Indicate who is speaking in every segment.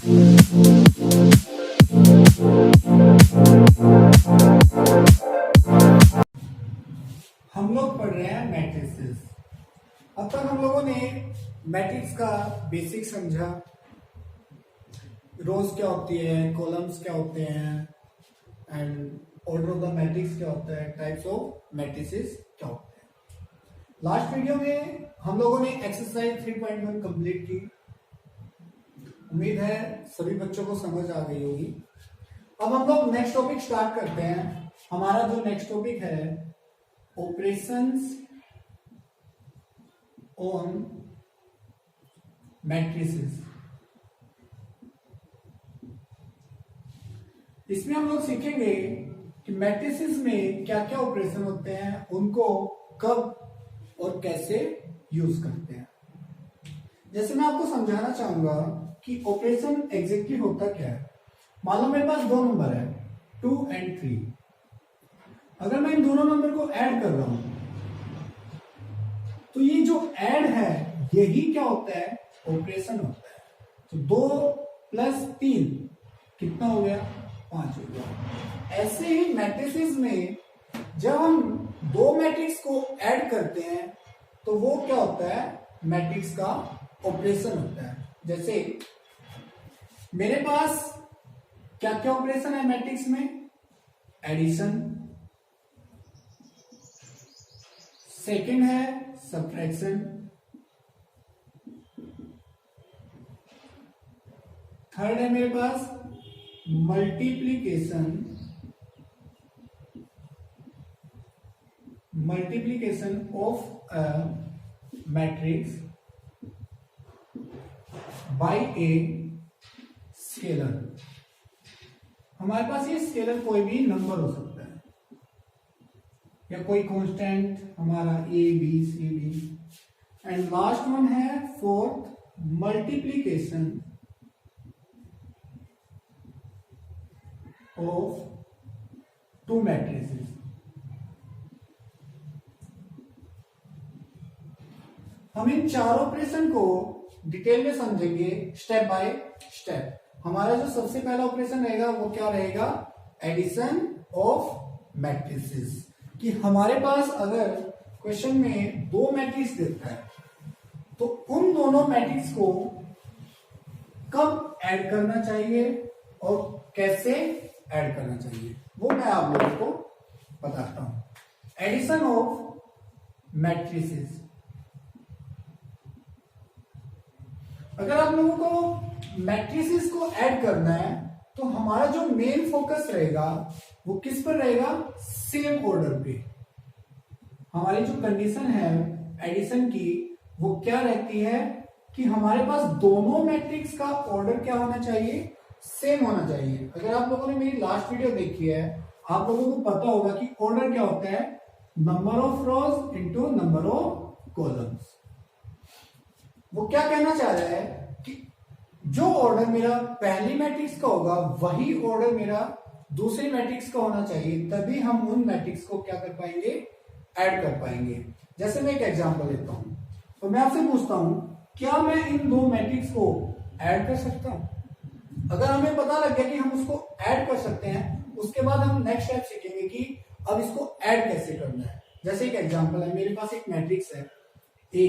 Speaker 1: हम लोग पढ़ रहे हैं मैट्रिसेस। अब तक हम लोगों ने मैट्रिक्स का बेसिक समझा, रोज क्या होती है, कॉलम्स क्या होते हैं and order of the matrix क्या होता है, टाइप्स ऑफ मैट्रिसेस क्या होते हैं। लास्ट वीडियो में हम लोगों ने एक्सरसाइज 3.1 कंप्लीट की। उम्मीद है सभी बच्चों को समझ आ गई होगी। अब हम लोग नेक्स्ट टॉपिक स्टार्ट करते हैं। हमारा जो नेक्स्ट टॉपिक है ऑपरेशंस ऑन मैट्रिसेस। इसमें हम लोग सीखेंगे कि मैट्रिसेस में क्या क्या ऑपरेशन होते हैं, उनको कब और कैसे यूज करते हैं। जैसे मैं आपको समझाना चाहूंगा कि ऑपरेशन एग्जैक्टली होता क्या है। मान लो मेरे पास दो नंबर है 2 और 3। अगर मैं इन दोनों नंबर को ऐड कर रहा हूं तो ये जो ऐड है यही क्या होता है, ऑपरेशन होता है। तो 2 + 3 कितना हो गया, 5 हो गया। ऐसे ही मैट्रिसेस में जब हम दो मैट्रिक्स को ऐड करते हैं तो वो क्या होता है, मैट्रिक्स का ऑपरेशन होता है। जैसे मेरे पास क्या क्या ऑपरेशन है मैट्रिक्स में, एडिशन, सेकंड है सब्ट्रैक्शन, थर्ड है मेरे पास multiplication of a matrix by a scalar. हमारे पास ये स्केलर कोई भी नंबर हो सकता है या कोई कांस्टेंट हमारा A B C D. And last one है fourth multiplication of two matrices. हम इन चार ऑपरेशन को डिटेल में समझेंगे स्टेप बाय स्टेप। हमारा जो सबसे पहला ऑपरेशन रहेगा वो क्या रहेगा, एडिशन ऑफ मैट्रिसेस। कि हमारे पास अगर क्वेश्चन में दो मैट्रिक्स देता है तो उन दोनों मैट्रिक्स को कब ऐड करना चाहिए और कैसे ऐड करना चाहिए वो मैं आप लोगों को बताता हूं। Addition of matrices. अगर आप लोगों को मैट्रिसेस को ऐड करना है तो हमारा जो मेन फोकस रहेगा वो किस पर रहेगा, सेम ऑर्डर पे। हमारी जो कंडीशन है एडिशन की वो क्या रहती है कि हमारे पास दोनों मैट्रिक्स का ऑर्डर क्या होना चाहिए, सेम होना चाहिए। अगर आप लोगों ने मेरी लास्ट वीडियो देखी है आप लोगों को पता होगा कि ऑर्डर क्या होता है, number of rose into number of columns. वो क्या कहना चाह रहा है कि जो ऑर्डर मेरा पहली मैट्रिक्स का होगा वही ऑर्डर मेरा दूसरी मैट्रिक्स का होना चाहिए, तभी हम उन मैट्रिक्स को क्या कर पाएंगे, ऐड कर पाएंगे। जैसे मैं एक एग्जांपल लेता हूं तो मैं आपसे पूछता हूं क्या मैं इन दो मैट्रिक्स को ऐड कर सकता हूं। अगर हमें पता लग गया कि हम उसको ऐड कर सकते हैं उसके बाद हम नेक्स्ट स्टेप सीखेंगे कि अब इसको ऐड कैसे करना है। जैसे एक एग्जांपल है, मेरे पास एक मैट्रिक्स है A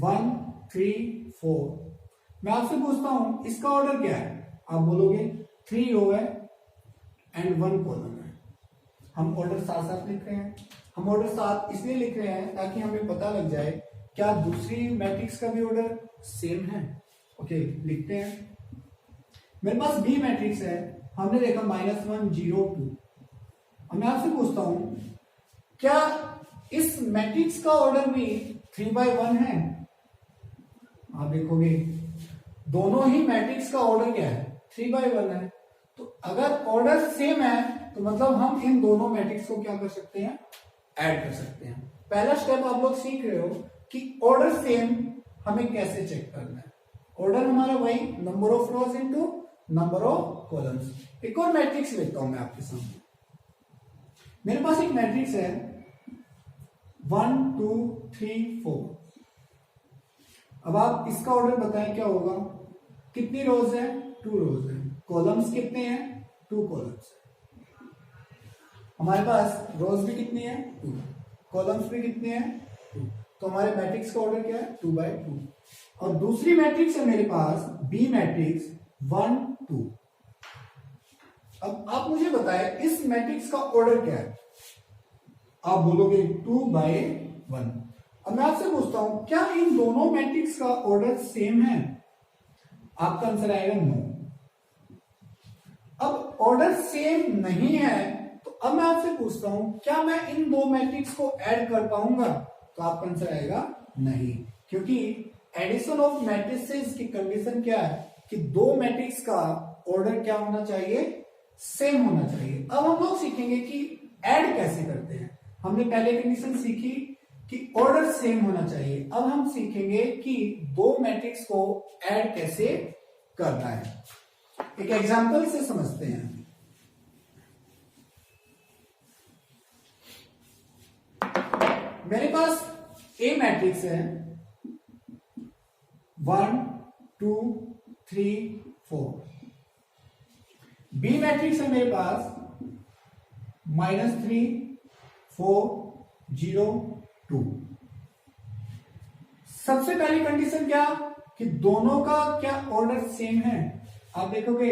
Speaker 1: 1 3 4। मैं आपसे पूछता हूं इसका ऑर्डर क्या है, आप बोलोगे 3 रो है एंड 1 कॉलम है। हम ऑर्डर साथ साथ लिख रहे हैं। हम ऑर्डर साथ इसलिए लिख रहे हैं ताकि हमें पता लग जाए क्या दूसरी मैट्रिक्स का भी ऑर्डर सेम है। ओके, लिखते हैं। मेरे पास बी मैट्रिक्स है, हमने देखा -1 0 2। अब मैं आपसे पूछता हूं क्या इस मैट्रिक्स का ऑर्डर भी 3/1 है। आप देखोगे दोनों ही मैट्रिक्स का ऑर्डर क्या है, 3/1 है। तो अगर ऑर्डर सेम है तो मतलब हम इन दोनों मैट्रिक्स को क्या कर सकते हैं, ऐड कर सकते हैं। पहला स्टेप आप लोग सीख रहे हो कि ऑर्डर सेम हमें कैसे चेक करना है। ऑर्डर हमारा वही number of rose into number of columns. एक और मैट्रिक्स लेता हूं मैं आपके सामने। मेरे पास एक मैट्रिक्स है 1 2 3 4। अब आप इसका ऑर्डर बताएं क्या होगा, कितनी रोज है? 2 रोज है। कॉलम्स कितने हैं? 2 कॉलम्स। हमारे पास रोज भी कितनी है? 2। कॉलम्स भी कितने हैं? 2। तो हमारे मैट्रिक्स का ऑर्डर क्या है? 2/2। और दूसरी मैट्रिक्स है मेरे पास बी मैट्रिक्स 1 2। अब आप मुझे बताएं इस मैट्रिक्स का ऑर्डर क्या है? आप बोलोगे 2/1। अब मैं आपसे पूछता हूं क्या इन दोनों मैट्रिक्स का ऑर्डर सेम है? आपका आंसर आएगा नो। अब ऑर्डर सेम नहीं है तो अब मैं आपसे पूछता हूं क्या मैं इन दो मैट्रिक्स को ऐड कर पाऊंगा? तो आपका आंसर आएगा नहीं, क्योंकि एडिशन ऑफ मैट्रिसेस की कंडीशन क्या है कि दो मैट्रिक्स का ऑर्डर क्या होना चाहिए? सेम होना चाहिए। अब हम लोग सीखेंगे कि ऐड कैसे करते हैं। हमने पहले कंडीशन सीखी कि ऑर्डर सेम होना चाहिए। अब हम सीखेंगे कि दो मैट्रिक्स को ऐड कैसे करना है। एक एग्जांपल से समझते हैं। मेरे पास ए मैट्रिक्स है 1 2 3 4। बी मैट्रिक्स है मेरे पास -3 4 0 2। सबसे पहली कंडीशन क्या कि दोनों का क्या ऑर्डर सेम है? आप देखोगे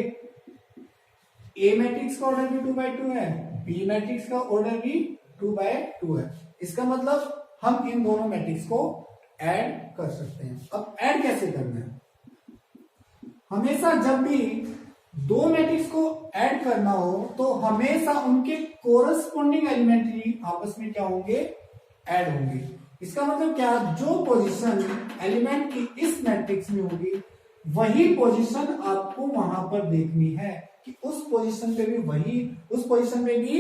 Speaker 1: ए मैट्रिक्स का ऑर्डर भी 2/2 है, बी मैट्रिक्स का ऑर्डर भी 2/2 है। इसका मतलब हम इन दोनों मैट्रिक्स को ऐड कर सकते हैं। अब ऐड कैसे करना है? हमेशा जब भी दो मैट्रिक्स को ऐड करना हो तो हमेशा उनके कोरस्पॉन्डिंग एलिमेंट ही आपस में क्या होंगे? ऐड होंगे। इसका मतलब क्या? जो पोजीशन एलिमेंट की इस मैट्रिक्स में होगी वही पोजीशन आपको वहां पर देखनी है कि उस पोजीशन पे भी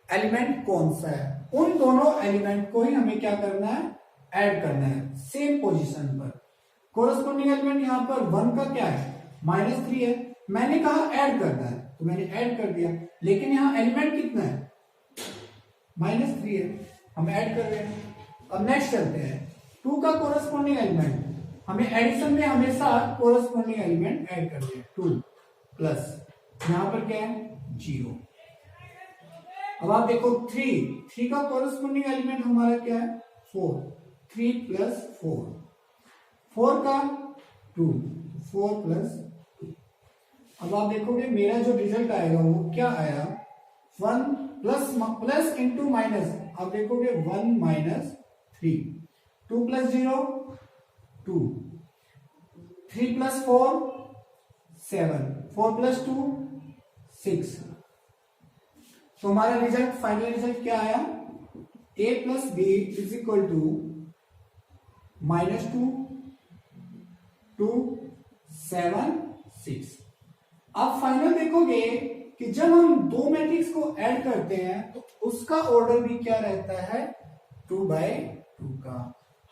Speaker 1: एलिमेंट कौन सा है। उन दोनों एलिमेंट को ही हमें क्या करना है? ऐड करना है सेम पोजीशन पर। कोरस्पॉन्डिंग एलिमेंट यहां पर 1 का क्या है? -3 है। मैंने कहा ऐड करना है तो मैंने ऐड कर दिया, लेकिन यहां एलिमेंट कितना है? -3 है, हम ऐड कर रहे हैं। अब नेक्स्ट चलते हैं 2 का कोरस्पॉन्डिंग एलिमेंट। हमें एडिशन में हमेशा कोरस्पॉन्डिंग एलिमेंट ऐड करते हैं। 2 प्लस यहां पर क्या है? 0। अब आप देखो 3 का कोरस्पॉन्डिंग एलिमेंट हमारा क्या है? 4। 3 + 4। 4 का 2 4 + 2। अब आप देखोगे मेरा जो रिजल्ट आएगा वो क्या आया? 1 प्लस इंटू माइनस। आप देखोगे 1 - 3। 2 + 0 2। 3 + 4 7। 4 + 2 6। तो हमारा रिजल्ट, फाइनल रिजल्ट क्या आया? a + b = -2 2 7 6। आप फाइनल देखोगे कि जब हम दो मैट्रिक्स को ऐड करते हैं तो उसका ऑर्डर भी क्या रहता है? 2/2 का।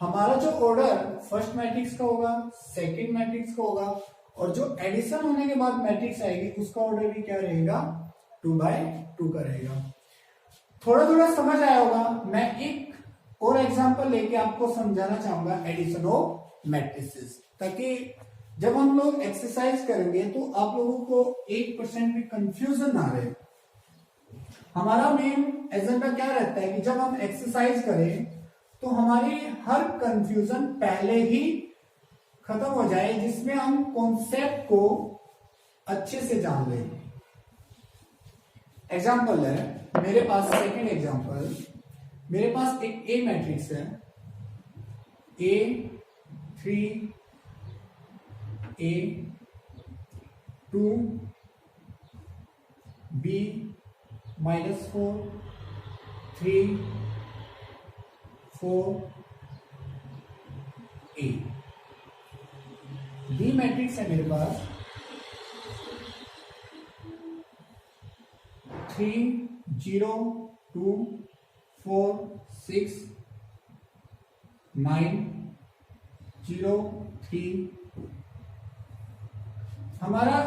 Speaker 1: हमारा जो ऑर्डर फर्स्ट मैट्रिक्स का होगा, सेकंड मैट्रिक्स का होगा, और जो एडिशन होने के बाद मैट्रिक्स आएगी उसका ऑर्डर भी क्या रहेगा? 2/2 का रहेगा। थोड़ा थोड़ा समझ आया होगा। मैं एक और एग्जांपल लेके आपको समझाना चाहूंगा एडिशन ऑफ मैट्रिसेस, ताकि जब हम लोग एक्सरसाइज करेंगे तो आप लोगों को 1% भी कंफ्यूजन ना रहे। हमारा मेन एजेंडा क्या रहता है कि जब हम एक्सरसाइज करें तो हमारी हर कंफ्यूजन पहले ही खत्म हो जाए, जिसमें हम कॉन्सेप्ट को अच्छे से जान लें। एग्जाम्पल है मेरे पास, सेकंड एग्जाम्पल, मेरे पास एक ए मैट्रिक्स है A3 A2 B -4 3 4 A। B matrix है मेरे पास 3 0 2 4 6 9 0 3 2। हमारा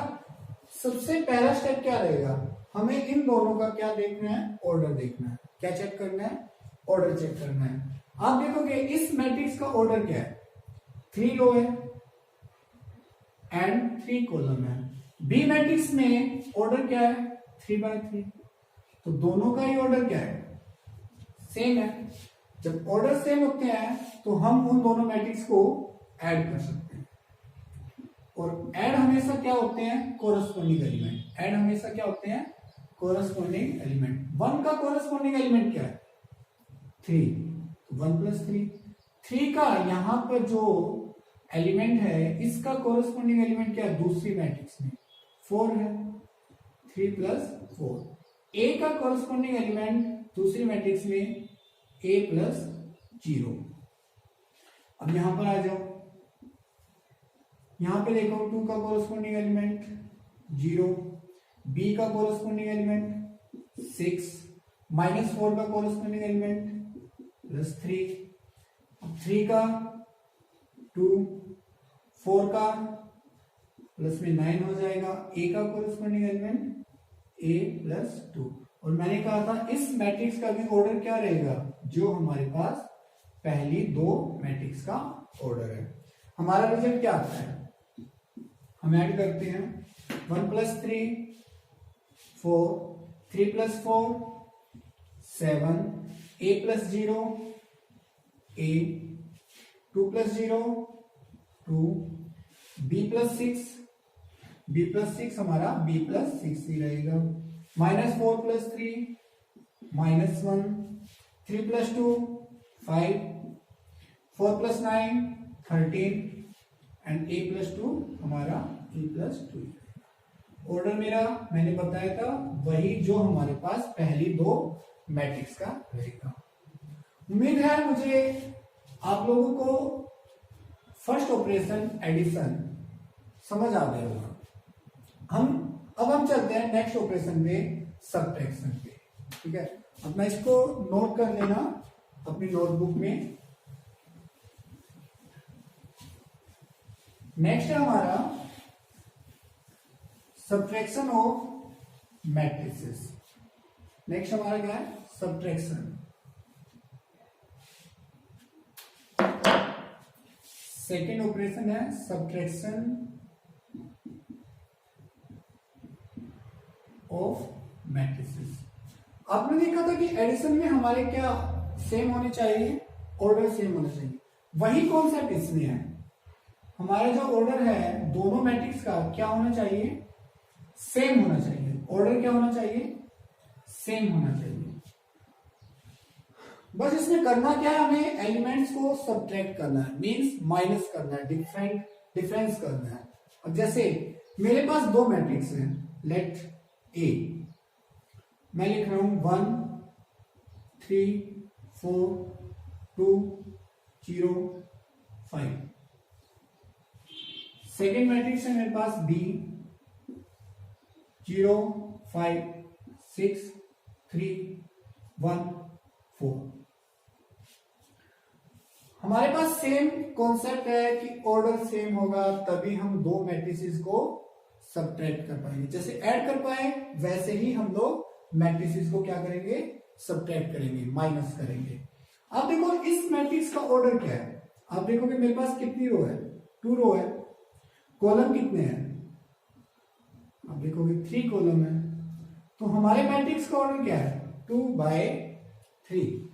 Speaker 1: सबसे पहला स्टेप क्या रहेगा? हमें इन दोनों का क्या देखना है? ऑर्डर देखना है। क्या चेक करना है? ऑर्डर चेक करना है। आप देखोगे इस मैट्रिक्स का ऑर्डर क्या है? 3 रो है, एंड 3 कॉलम है। बी मैट्रिक्स में ऑर्डर क्या है 3/3, तो दोनों का ही ऑर्डर क्या है सेम है। जब ऑर्डर सेम होते हैं तो हम उन दोनों मैट्रिक्स को ऐड कर सकते हैं। और ऐड हमेशा क्या होते हैं कोरस्पॉन्डिंग एलिमेंट। ऐड हमेशा क्या होते हैं कोरस्पॉन्डिंग एलिमेंट। 1 का कोरस्पॉन्डिंग एलिमेंट क्या है 3, 1 + 3। 3 का यहां पर जो एलिमेंट है इसका कोरस्पॉन्डिंग एलिमेंट क्या है दूसरी मैट्रिक्स में 4 है, 3 + 4। ए का कोरस्पॉन्डिंग एलिमेंट दूसरी मैट्रिक्स में a + 0। अब यहां पर आ जाओ, यहां पे देखो 2 का कोरस्पॉन्डिंग एलिमेंट 0, b का कोरस्पॉन्डिंग एलिमेंट 6, -4 का कोरस्पॉन्डिंग एलिमेंट +3। अब 3 का 2, 4 का प्लस में 9 हो जाएगा। a का कोरस्पॉन्डिंग एलिमेंट a + 2। और मैंने कहा था इस मैट्रिक्स का भी ऑर्डर क्या रहेगा जो हमारे पास पहली दो मैट्रिक्स का ऑर्डर है। हमारा रिजल्ट क्या आता है हम ऐड करते हैं 1 + 3 4, 3 + 4 7, a + 0 a, 2 + 0 2, b + 6, b + 6 हमारा b + 6 ही रहेगा। -4 + 3 -1, 3 + 2 5, 4 + 9 13 एंड a + 2 हमारा a + 2। ऑर्डर मेरा मैंने बताया था वही जो हमारे पास पहली दो मैट्रिक्स का रहेगा। उम्मीद है मुझे आप लोगों को फर्स्ट ऑपरेशन एडिशन समझ आ गया होगा। अब हम चलते हैं नेक्स्ट ऑपरेशन में सब्ट्रैक्शन पे। ठीक है, अब मैं इसको नोट कर लेना अपनी नोटबुक में। नेक्स्ट है हमारा सब्ट्रैक्शन ऑफ मैट्रिसेस। नेक्स्ट हमारा क्या है सब्ट्रैक्शन। सेकेंड ऑपरेशन है सब्ट्रैक्शन ऑफ मैट्रिसेस। आपने देखा था कि एडिशन में हमारे क्या सेम होने चाहिए ऑर्डर सेम होना चाहिए। वही कॉन्सेप्ट इसमें है। हमारा जो ऑर्डर है दोनों मैट्रिक्स का क्या होना चाहिए सेम होना चाहिए। ऑर्डर क्या होना चाहिए सेम होना चाहिए। बस इसमें करना क्या है हमें एलिमेंट्स को सब्ट्रैक्ट करना है मींस माइनस करना है डिफरेंस करना है। अब जैसे मेरे पास दो मैट्रिक्स हैं लेट ए, मैं लिख रहा हूं 1 3 4 2 0 5। सेकेंड मैट्रिक्स है मेरे पास बी 0 5 6 3 1 4। हमारे पास सेम कॉन्सेप्ट है कि ऑर्डर सेम होगा तभी हम दो मैट्रिसेस को सब्ट्रैक्ट कर पाएंगे। जैसे ऐड कर पाए वैसे ही हम लोग मैट्रिसेस को क्या करेंगे सब्ट्रैक्ट करेंगे माइनस करेंगे। अब देखो इस मैट्रिक्स का ऑर्डर क्या है। आप देखोगे मेरे पास कितनी रो है 2 रो है। कॉलम कितने हैं आप देखोगे 3 कॉलम है। तो हमारे मैट्रिक्स का ऑर्डर क्या है 2/3।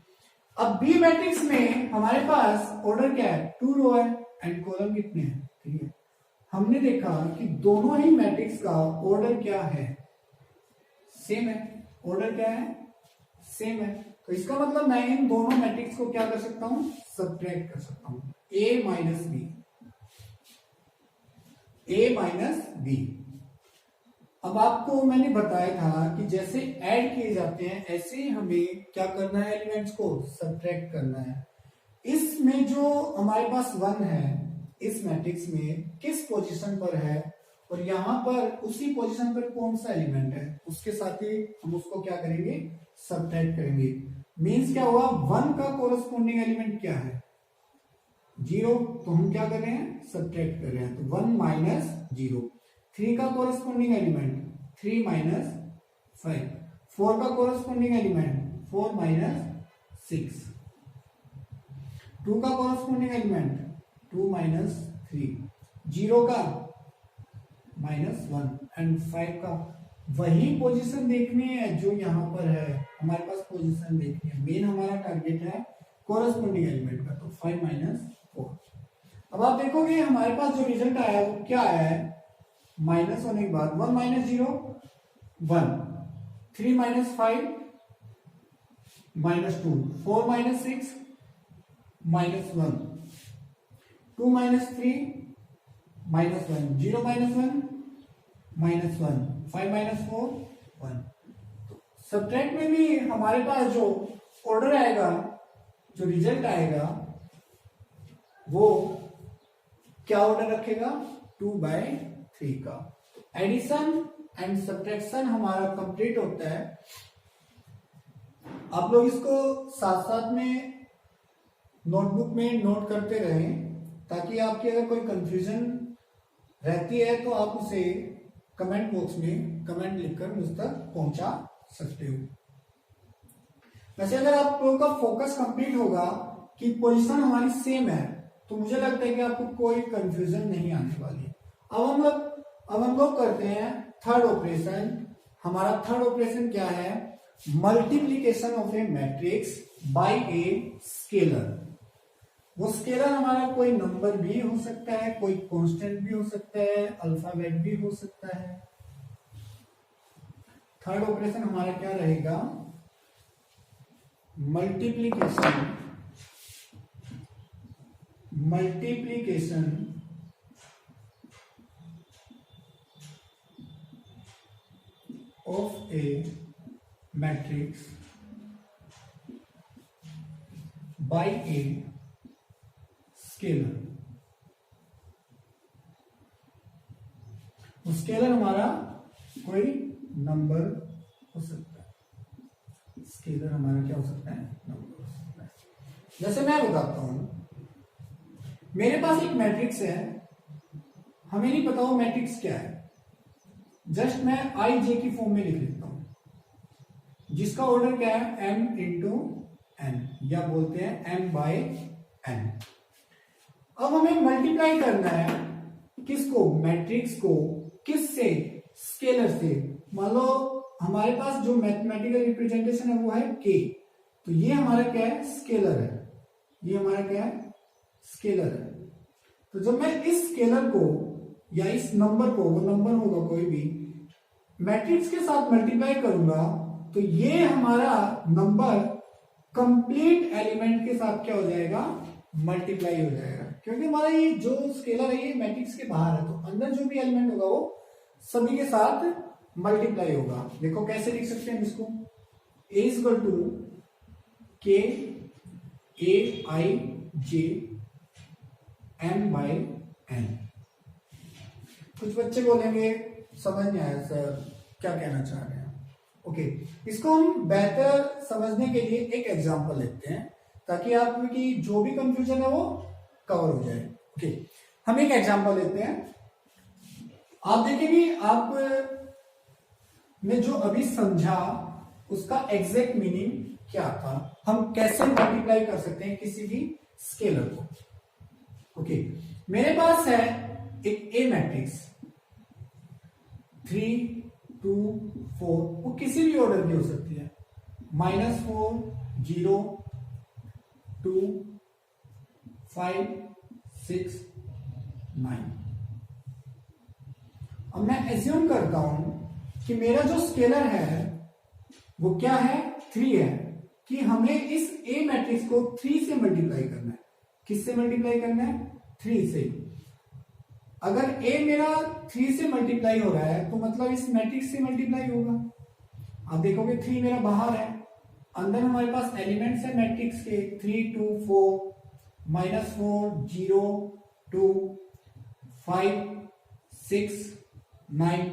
Speaker 1: अब बी मैट्रिक्स में हमारे पास ऑर्डर क्या है 2 रो है एंड कॉलम कितने हैं 3 है। हमने देखा कि दोनों ही मैट्रिक्स का ऑर्डर क्या है सेम है। ऑर्डर क्या है सेम है। तो इसका मतलब मैं इन दोनों मैट्रिक्स को क्या कर सकता हूं सब्ट्रैक्ट कर सकता हूं a माइनस बी। अब आपको मैंने बताया था कि जैसे ऐड किए जाते हैं ऐसे ही हमें क्या करना है एलिमेंट्स को सब्ट्रैक्ट करना है। इसमें जो हमारे पास 1 है इस मैट्रिक्स में किस पोजीशन पर है और यहां पर उसी पोजीशन पर कौन सा एलिमेंट है उसके साथ ही हम उसको क्या करेंगे सब्ट्रैक्ट करेंगे। मींस क्या हुआ 1 का कोरस्पॉन्डिंग एलिमेंट क्या है 0, तो हम क्या कर रहे हैं सब्ट्रैक्ट कर रहे हैं। तो 1 - 0। 3 का कोरस्पॉन्डिंग एलिमेंट 3 - 5। 4 का कोरस्पॉन्डिंग एलिमेंट 4 - 6। 2 का कोरस्पॉन्डिंग एलिमेंट 2 - 3। 0 का -1 एंड 5 का वही पोजीशन देखनी है जो यहाँ पर है, हमारे पास पोजीशन देखनी है, मेन हमारा टारगेट है कोरस्पोंडिंग एलिमेंट का, तो 5 - 4। अब आप देखोगे हमारे पास जो रिजल्ट आया है वो क्या आया है, माइनस होने के बाद 1 - 0 1, 3 - 5 -2, 4 - 6 -1, 2 - 3 -1, 0 - 1 -1, 5 - 4 1। सब्ट्रैक्ट में भी हमारे पास जो ऑर्डर आएगा, जो रिजल्ट आएगा वो क्या ऑर्डर रखेगा, 2/3 का। एडिशन एंड सब्ट्रैक्शन हमारा कंप्लीट होता है। आप लोग इसको साथ साथ में नोटबुक में नोट करते रहें, ताकि आपकी अगर कोई कंफ्यूजन रहती है तो आप उसे कमेंट बॉक्स में कमेंट लिखकर मुझ तक पहुंचा सकते हो। वैसे अगर आप लोगों का फोकस कंप्लीट होगा कि पोजीशन हमारी सेम है, तो मुझे लगता है कि आपको कोई कंफ्यूजन नहीं आने वाली। अब हम लोग करते हैं थर्ड ऑपरेशन। हमारा थर्ड ऑपरेशन क्या है, multiplication of a matrix by a scalar. वो स्केलर हमारा कोई नंबर भी हो सकता है, कोई कांस्टेंट भी हो सकता है, अल्फाबेट भी हो सकता है। थर्ड ऑपरेशन हमारा क्या रहेगा, multiplication of a matrix by a scalar. Scalar हमारा कोई नंबर हो सकता है, स्केलर हमारा क्या हो सकता है, नंबर हो सकता है। जैसे मैं बताता हूं, मेरे पास एक मैट्रिक्स है, हमें नहीं पता वो मैट्रिक्स क्या है, जस्ट मैं आई जे की फॉर्म में लिख लेता हूं, जिसका ऑर्डर क्या है, m इंटू एन, या बोलते हैं m/n। अब हमें मल्टीप्लाई करना है किसको, मैट्रिक्स को, किससे, स्केलर से। मान लो हमारे पास जो मैथमेटिकल रिप्रेजेंटेशन है वो है k, तो ये हमारा क्या है, स्केलर है, ये हमारा क्या है, स्केलर है। तो जब मैं इस स्केलर को या इस नंबर को, वो नंबर होगा कोई भी, मैट्रिक्स के साथ मल्टीप्लाई करूंगा, तो ये हमारा नंबर कंप्लीट एलिमेंट के साथ क्या हो जाएगा, मल्टीप्लाई हो जाएगा। क्योंकि हमारा ये जो स्केलर है ये मैट्रिक्स के बाहर है, तो अंदर जो भी एलिमेंट होगा वो सभी के साथ मल्टीप्लाई होगा। देखो कैसे लिख सकते हैं इसको, a equal to k aij m/n। कुछ बच्चे बोलेंगे समझ नहीं आया सर, क्या कहना चाह रहे हैं। ओके, इसको हम बेहतर समझने के लिए एक एग्जांपल लेते हैं, ताकि आपकी जो भी कंफ्यूजन है वो कवर हो जाए। ओके, हम एक एग्जांपल लेते हैं। आप देखेंगे आप ने जो अभी समझा उसका एग्जैक्ट मीनिंग क्या था, हम कैसे मल्टीप्लाई कर सकते हैं किसी भी स्केलर को। ओके, मेरे पास है एक ए मैट्रिक्स 3 2 4, वो किसी भी ऑर्डर की हो सकती है, -4 0 2 5 6 9। अब मैं एज्यूम करता हूं कि मेरा जो स्केलर है वो क्या है, 3 है, कि हमें इस ए मैट्रिक्स को 3 से मल्टीप्लाई करना है। किससे मल्टीप्लाई करना है, 3 से। अगर ए मेरा 3 से मल्टीप्लाई हो रहा है तो मतलब इस मैट्रिक्स से मल्टीप्लाई होगा। आप देखोगे 3 मेरा बाहर है, अंदर हमारे पास एलिमेंट्स है मैट्रिक्स के 3 2 4 -4 0 2 5 6 9।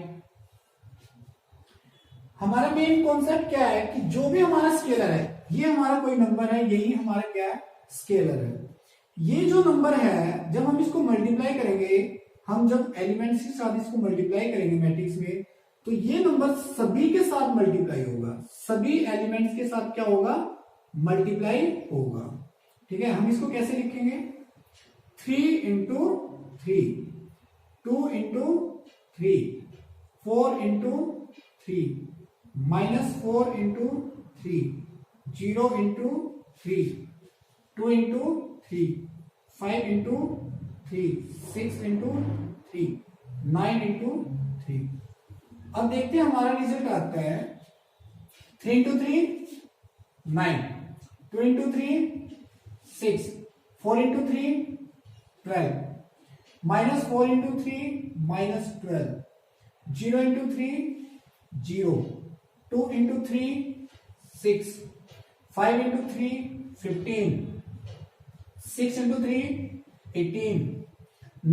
Speaker 1: हमारा मेन कॉन्सेप्ट क्या है कि जो भी हमारा स्केलर है, ये हमारा कोई नंबर है, यही हमारा क्या है, स्केलर है। ये जो नंबर है जब हम इसको मल्टीप्लाई करेंगे, हम जब एलिमेंट्स के साथ इसको मल्टीप्लाई करेंगे मैट्रिक्स में, तो ये नंबर सभी के साथ मल्टीप्लाई होगा, सभी एलिमेंट्स के साथ क्या होगा, मल्टीप्लाई होगा। ठीक है, हम इसको कैसे लिखेंगे, 3 × 3 2 × 3, 4 into 3, minus 4 into 3, 0 into 3, 2 into 3, 5 into 3, 6 into 3, 9 into 3। अब देखते हैं हमारा रिजल्ट आता है 3 into 3 9, 2 into 3 6, 4 into 3 12, minus 4 into 3 minus 12, 0 into 3 0, 2 into 3 6, 5 into 3 15, 6 into 3 18,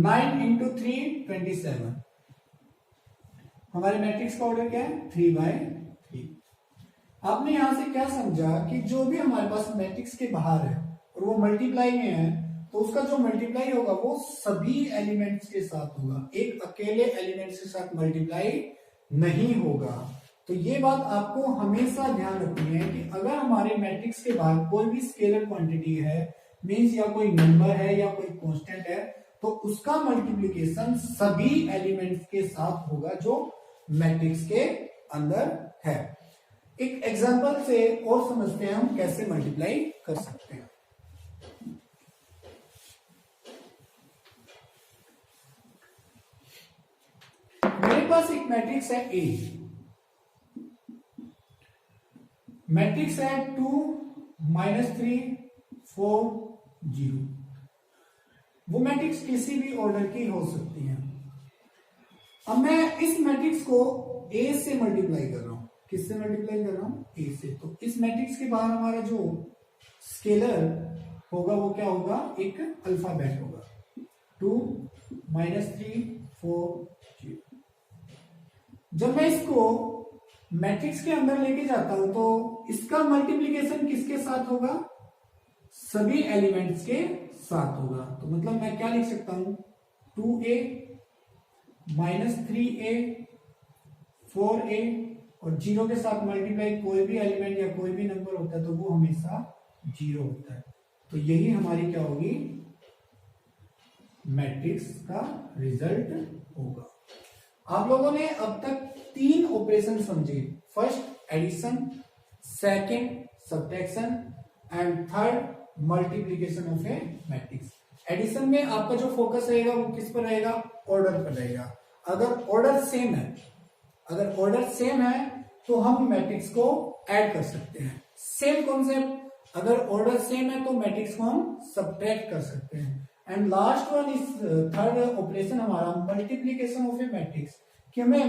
Speaker 1: 9 into 3 27। हमारे मैट्रिक्स का ऑर्डर क्या है 3/3। आपने यहां से क्या समझा कि जो भी हमारे पास मैट्रिक्स के बाहर है और वो मल्टीप्लाई में है तो उसका जो मल्टीप्लाई होगा वो सभी एलिमेंट्स के साथ होगा, एक अकेले एलिमेंट्स के साथ मल्टीप्लाई नहीं होगा। तो ये बात आपको हमेशा ध्यान रखनी है कि अगर हमारे मैट्रिक्स के बाहर कोई भी स्केलर क्वांटिटी है, मींस या कोई नंबर है या कोई कांस्टेंट है, तो उसका मल्टीप्लिकेशन सभी एलिमेंट्स के साथ होगा जो मैट्रिक्स के अंदर है। एक एग्जांपल से और समझते हैं हम कैसे मल्टीप्लाई कर सकते हैं। मेरे पास एक मैट्रिक्स है ए, मैट्रिक्स है 2 -3 4 0। वो मैट्रिक्स किसी भी ऑर्डर की हो सकती है। अब मैं इस मैट्रिक्स को ए से मल्टीप्लाई कर रहा हूं। किससे मल्टीप्लाई कर रहा हूं ए से। तो इस मैट्रिक्स के बाहर हमारा जो स्केलर होगा वो क्या होगा, एक अल्फाबेट होगा 2 -3 4 0। जब मैं इसको मैट्रिक्स के अंदर लेके जाता हूं तो इसका मल्टीप्लिकेशन किसके साथ होगा, सभी एलिमेंट्स के साथ होगा। तो मतलब मैं क्या लिख सकता हूं 2a -3a 4a और 0 के साथ मल्टीप्लाई कोई भी एलिमेंट या कोई भी नंबर होता है तो वो हमेशा 0 होता है। तो यही हमारी क्या होगी, मैट्रिक्स का रिजल्ट होगा। आप लोगों ने अब तक 3 ऑपरेशन समझे, first addition, second subtraction and third multiplication of a matrix. Addition में आपका जो फोकस रहेगा वो किस पर रहेगा, ऑर्डर पर रहेगा। अगर ऑर्डर सेम है, अगर ऑर्डर सेम है तो हम मैट्रिक्स को ऐड कर सकते हैं। सेम कॉन्सेप्ट, अगर ऑर्डर सेम है तो मैट्रिक्स को हम सब्ट्रैक्ट कर सकते हैं। And last one is third operation हमारा मल्टीप्लिकेशन ऑफ ए मैट्रिक्स, कि हमें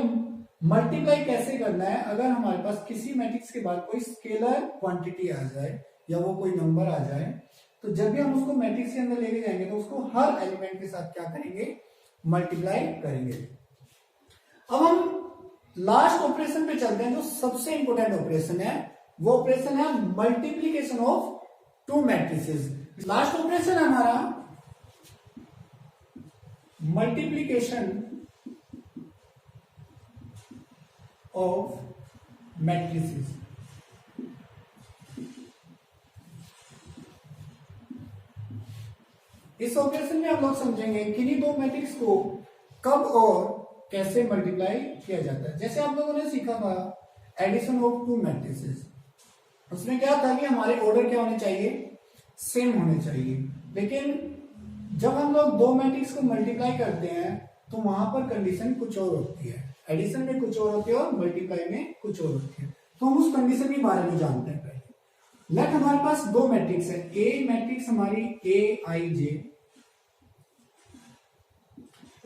Speaker 1: मल्टीप्लाई कैसे करना है अगर हमारे पास किसी मैट्रिक्स के बाद कोई स्केलर क्वांटिटी आ जाए या वो कोई नंबर आ जाए, तो जब भी हम उसको मैट्रिक्स के अंदर लेके जाएंगे तो उसको हर एलिमेंट के साथ क्या करेंगे, मल्टीप्लाई करेंगे। अब हम लास्ट ऑपरेशन पे चलते हैं, जो सबसे इंपॉर्टेंट ऑपरेशन है वो ऑपरेशन है multiplication of 2 matrices. Last operation है हमारा मल्टीप्लिकेशन ऑफ मैट्रिसेस। इस ऑपरेशन में हम लोग समझेंगे किन्हीं 2 मैट्रिक्स को कब और कैसे मल्टीप्लाई किया जाता है। जैसे आप लोगों ने सीखा था एडिशन ऑफ 2 मैट्रिसेस, उसमें क्या था कि हमारे ऑर्डर क्या होने चाहिए, सेम होने चाहिए। लेकिन जब हम लोग 2 मैट्रिक्स को मल्टीप्लाई करते हैं तो वहां पर कंडीशन कुछ और होती है। एडिशन में कुछ और होती है और मल्टीप्लाई में कुछ और होती है। तो हम उस कंडीशन के बारे में जानते हैं। पहले लेट हमारे पास 2 मैट्रिक्स है, ए मैट्रिक्स हमारी aij,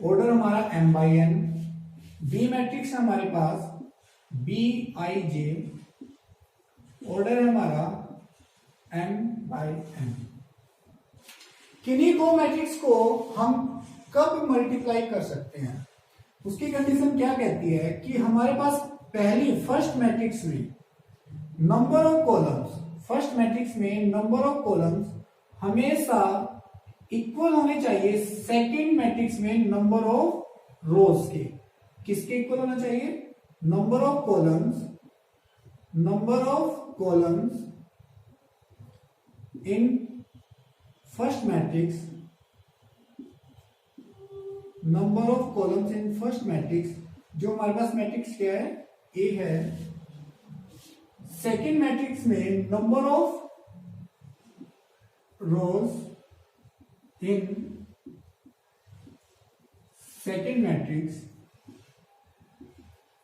Speaker 1: ऑर्डर हमारा m/n, बी मैट्रिक्स है हमारे पास bij, ऑर्डर है हमारा m/n। किन्हीं 2 मैट्रिक्स को हम कब मल्टीप्लाई कर सकते हैं, उसकी कंडीशन क्या कहती है कि हमारे पास पहली फर्स्ट मैट्रिक्स में number of columns, first matrix में नंबर ऑफ कॉलम्स हमेशा इक्वल होने चाहिए सेकंड मैट्रिक्स में नंबर ऑफ रोज के। किसके इक्वल होना चाहिए, number of columns in first matrix number of columns in first matrix, जो हमारे पास मैट्रिक्स क्या है, ए है। सेकेंड मैट्रिक्स में number of rose in second matrix,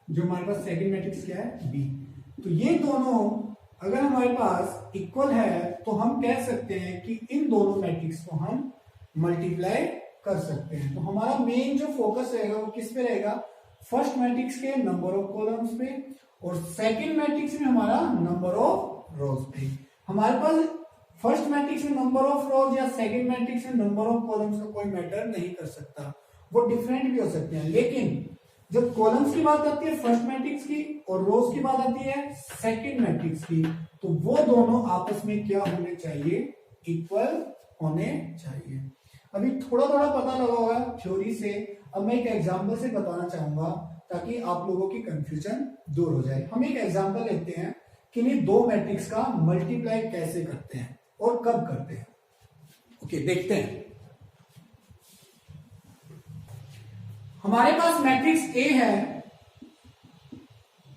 Speaker 1: जो हमारे पास सेकेंड मैट्रिक्स क्या है, बी। तो ये दोनों अगर हमारे पास इक्वल है तो हम कह सकते हैं कि इन दोनों मैट्रिक्स को हम मल्टीप्लाई कर सकते हैं। तो हमारा मेन जो फोकस रहेगा वो किस पे रहेगा, फर्स्ट मैट्रिक्स के नंबर ऑफ कॉलम्स पे, और सेकेंड मैट्रिक्स में हमारा नंबर ऑफ रोज पे। हमारे पास फर्स्ट मैट्रिक्स में नंबर ऑफ रोज या सेकेंड मैट्रिक्स में नंबर ऑफ कॉलम्स का कोई मैटर नहीं कर सकता, वो डिफरेंट भी हो सकते हैं। लेकिन जब कॉलम्स की बात आती है फर्स्ट मैट्रिक्स की और रोज की बात आती है सेकेंड मैट्रिक्स की, तो वो दोनों आपस में क्या होने चाहिए, इक्वल होने चाहिए। अभी थोड़ा थोड़ा पता लगा होगा थ्योरी से, अब मैं एक एग्जांपल से बताना चाहूंगा ताकि आप लोगों की कंफ्यूजन दूर हो जाए। हम एक एग्जांपल लेते हैं कि नहीं दो मैट्रिक्स का मल्टीप्लाई कैसे करते हैं और कब करते हैं। ओके, देखते हैं। हमारे पास मैट्रिक्स ए है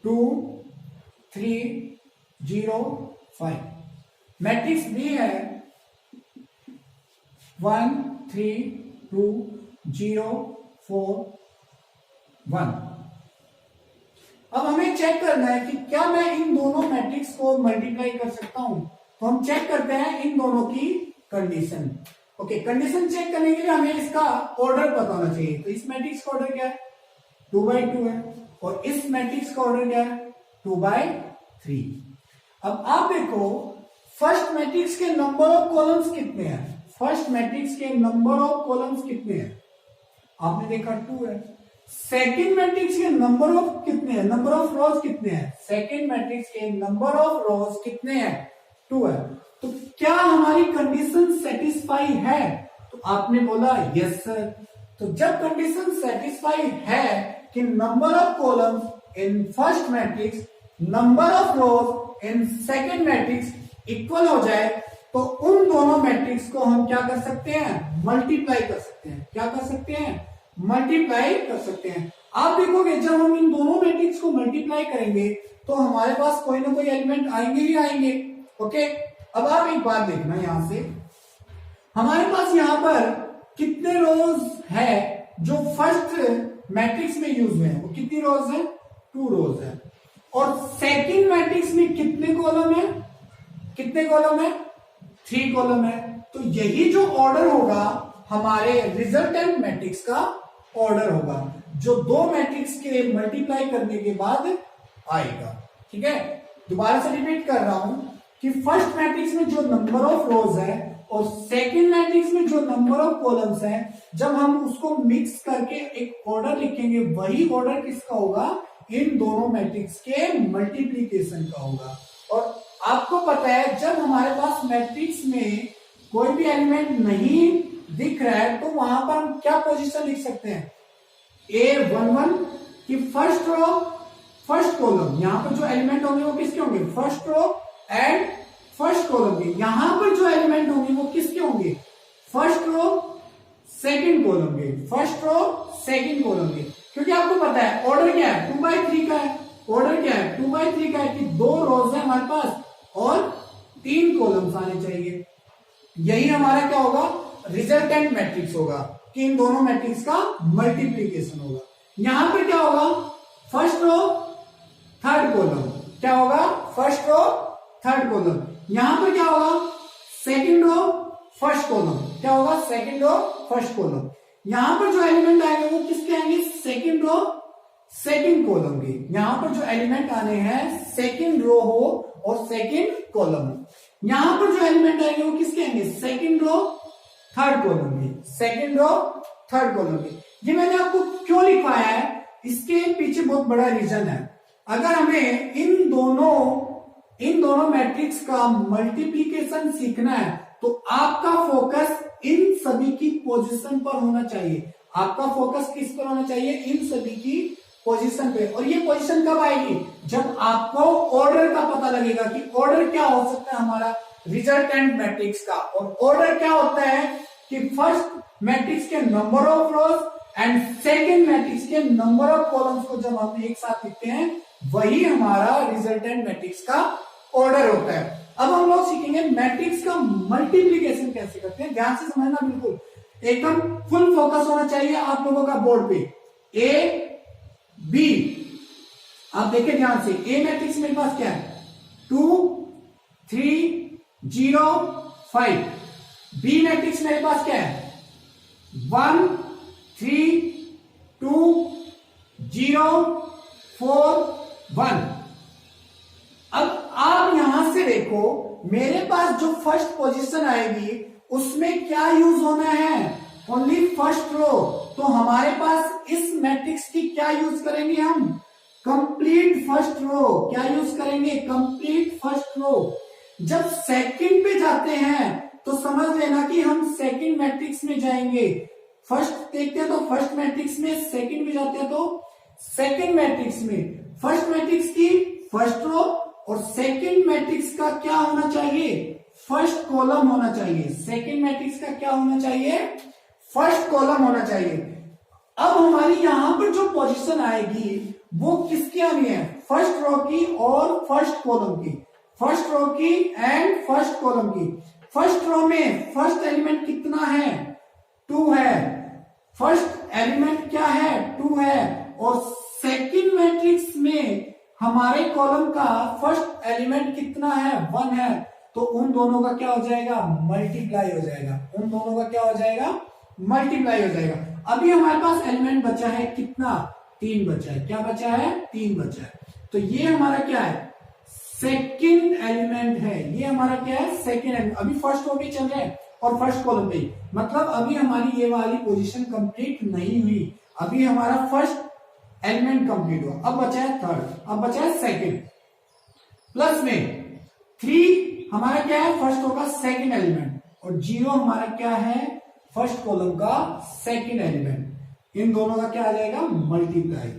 Speaker 1: 2 3 0 5, मैट्रिक्स बी है 1 3 2 0 4 1। अब हमें चेक करना है कि क्या मैं इन दोनों मैट्रिक्स को मल्टीप्लाई कर सकता हूं। तो हम चेक करते हैं इन दोनों की कंडीशन। ओके, कंडीशन चेक करने के लिए हमें इसका ऑर्डर पता होना चाहिए। तो इस मैट्रिक्स का ऑर्डर क्या है, 2/2 है, और इस मैट्रिक्स का ऑर्डर क्या है, 2/3। अब आप देखो फर्स्ट मैट्रिक्स के नंबर ऑफ कॉलम्स कितने हैं, फर्स्ट मैट्रिक्स के नंबर ऑफ कॉलम्स कितने हैं, आपने देखा 2 है। सेकेंड मैट्रिक्स के नंबर ऑफ कितने हैं, नंबर ऑफ रोज कितने हैं, सेकेंड मैट्रिक्स के नंबर ऑफ रोज कितने हैं, 2 है। तो क्या हमारी कंडीशन सेटिस्फाई है, तो आपने बोला यस सर। तो जब कंडीशन सेटिस्फाई है कि number of columns in first matrix, number of rose in second matrix equal हो जाए, तो उन दोनों मैट्रिक्स को हम क्या कर सकते हैं, मल्टीप्लाई कर सकते हैं। क्या कर सकते हैं, मल्टीप्लाई कर सकते हैं। आप देखोगे जब हम इन दोनों मैट्रिक्स को मल्टीप्लाई करेंगे तो हमारे पास कोई ना कोई एलिमेंट आएंगे ही आएंगे। ओके, अब आप एक बात देखना, यहां से हमारे पास यहां पर कितने रोज है जो फर्स्ट मैट्रिक्स में यूज हुए हैं, वो कितनी रोज है, 2 रोज है। और सेकंड मैट्रिक्स में कितने कॉलम है, कितने कॉलम है, 3 कॉलम है। तो यही जो ऑर्डर होगा हमारे रिजल्टेंट मैट्रिक्स का ऑर्डर होगा, जो दो मैट्रिक्स के मल्टीप्लाई करने के बाद आएगा। ठीक है, दोबारा से रिपीट कर रहा हूं कि फर्स्ट मैट्रिक्स में जो नंबर ऑफ रोज है और सेकंड मैट्रिक्स में जो नंबर ऑफ कॉलम्स है, जब हम उसको मिक्स करके एक ऑर्डर लिखेंगे, वही ऑर्डर किसका होगा, इन दोनों मैट्रिक्स के मल्टीप्लीकेशन का होगा। और आपको पता है जब हमारे पास मैट्रिक्स में कोई भी एलिमेंट नहीं दिख रहा है तो वहां पर हम क्या पोजीशन लिख सकते हैं, A11 की फर्स्ट रो फर्स्ट कॉलम, यहां पर जो एलिमेंट होंगे वो किसके होंगे, first row and first column के। यहां पर जो एलिमेंट होंगे वो किसके होंगे, फर्स्ट रो सेकंड कॉलम के, फर्स्ट रो सेकंड कॉलम के। क्योंकि आपको पता है ऑर्डर क्या है, 2/3 का है। ऑर्डर क्या है, 2/3 का है कि 2 रोज है हमारे पास और 3 कॉलम्स आने चाहिए। यही हमारा क्या होगा, रिजल्टेंट मैट्रिक्स होगा कि इन दोनों मैट्रिक्स का मल्टीप्लीकेशन होगा। यहां पर क्या होगा, फर्स्ट रो थर्ड कॉलम, क्या होगा, फर्स्ट रो थर्ड कॉलम। यहां पर क्या होगा, सेकंड रो फर्स्ट कॉलम, क्या होगा, सेकंड रो फर्स्ट कॉलम। यहां पर जो एलिमेंट आएंगे वो किसके आएंगे, सेकंड रो सेकंड कॉलम के। यहां पर जो एलिमेंट आने हैं सेकंड रो हो और सेकंड कॉलम। यहां पर जो एलिमेंट आएंगे वो किसके आएंगे, सेकंड रो थर्ड कॉलम के, सेकंड रो थर्ड कॉलम के। ये मैंने आपको क्यों लिखवाया है, इसके पीछे बहुत बड़ा रीजन है। अगर हमें इन दोनों मैट्रिक्स का मल्टीप्लीकेशन सीखना है तो आपका फोकस इन सभी की पोजीशन पर होना चाहिए। आपका फोकस किस पर होना चाहिए, इन सभी की पोजीशन पे। और ये पोजीशन कब आएगी, जब आपको ऑर्डर का पता लगेगा कि ऑर्डर क्या हो सकता है हमारा रिजल्टेंट मैट्रिक्स का। और ऑर्डर क्या होता है कि फर्स्ट मैट्रिक्स के number of rose and second matrix के नंबर ऑफ कॉलम्स को जब हम एक साथ लिखते हैं वही हमारा रिजल्टेंट मैट्रिक्स का ऑर्डर होता है। अब हम लोग सीखेंगे मैट्रिक्स का मल्टीप्लीकेशन कैसे करते हैं। ध्यान से समझना, बिल्कुल एकदम फुल फोकस होना चाहिए आप लोगों का बोर्ड पे। ए बी, आप देखिए ध्यान से, ए मैट्रिक्स मेरे पास क्या है 2 3 0 5। बी मैट्रिक्स मेरे पास क्या है 1 3 2 0 4 1। अब आप यहां से देखो मेरे पास जो फर्स्ट पोजीशन आएगी उसमें क्या यूज होना है, ओनली फर्स्ट रो। तो हमारे पास इस मैट्रिक्स की क्या यूज करेंगे हम, कंप्लीट फर्स्ट रो। क्या यूज करेंगे, कंप्लीट फर्स्ट रो। जब सेकंड पे जाते हैं तो समझ लेना कि हम सेकंड मैट्रिक्स में जाएंगे। फर्स्ट देखते हैं तो फर्स्ट मैट्रिक्स में, सेकंड में जाते हैं तो सेकंड मैट्रिक्स में। फर्स्ट मैट्रिक्स की फर्स्ट रो और सेकंड मैट्रिक्स का क्या होना चाहिए, फर्स्ट कॉलम होना चाहिए। सेकंड मैट्रिक्स का क्या होना चाहिए, फर्स्ट कॉलम होना चाहिए। अब हमारी यहां पर जो पोजीशन आएगी वो किसकी आनी है, फर्स्ट रो की और फर्स्ट कॉलम की। फर्स्ट रो की एंड फर्स्ट कॉलम की। फर्स्ट रो में फर्स्ट एलिमेंट कितना है 2 है, फर्स्ट एलिमेंट क्या है 2 है। और सेकंड मैट्रिक्स में हमारे कॉलम का फर्स्ट एलिमेंट कितना है 1 है। तो उन दोनों का क्या हो जाएगा, मल्टीप्लाई हो जाएगा। उन दोनों का क्या हो जाएगा, मल्टीप्लाई हो जाएगा। अभी हमारे पास एलिमेंट बचा है कितना, 3 बचा है। क्या बचा है, 3 बचा है। तो ये हमारा क्या है, सेकंड एलिमेंट है। ये हमारा क्या है, सेकंड एलिमेंट। अभी फर्स्ट रो पे चल रहे हैं और फर्स्ट कॉलम पे, मतलब अभी हमारी ये वाली पोजीशन कंप्लीट नहीं हुई। अभी हमारा फर्स्ट एलिमेंट कंप्लीट हुआ, अब बचा है थर्ड, अब बचा है सेकंड। प्लस में 3 हमारा क्या है, फर्स्ट रो का सेकंड एलिमेंट, और 0 हमारा क्या है, फर्स्ट कॉलम का सेकंड एलिमेंट। इन दोनों का क्या आ जाएगा, मल्टीप्लाई।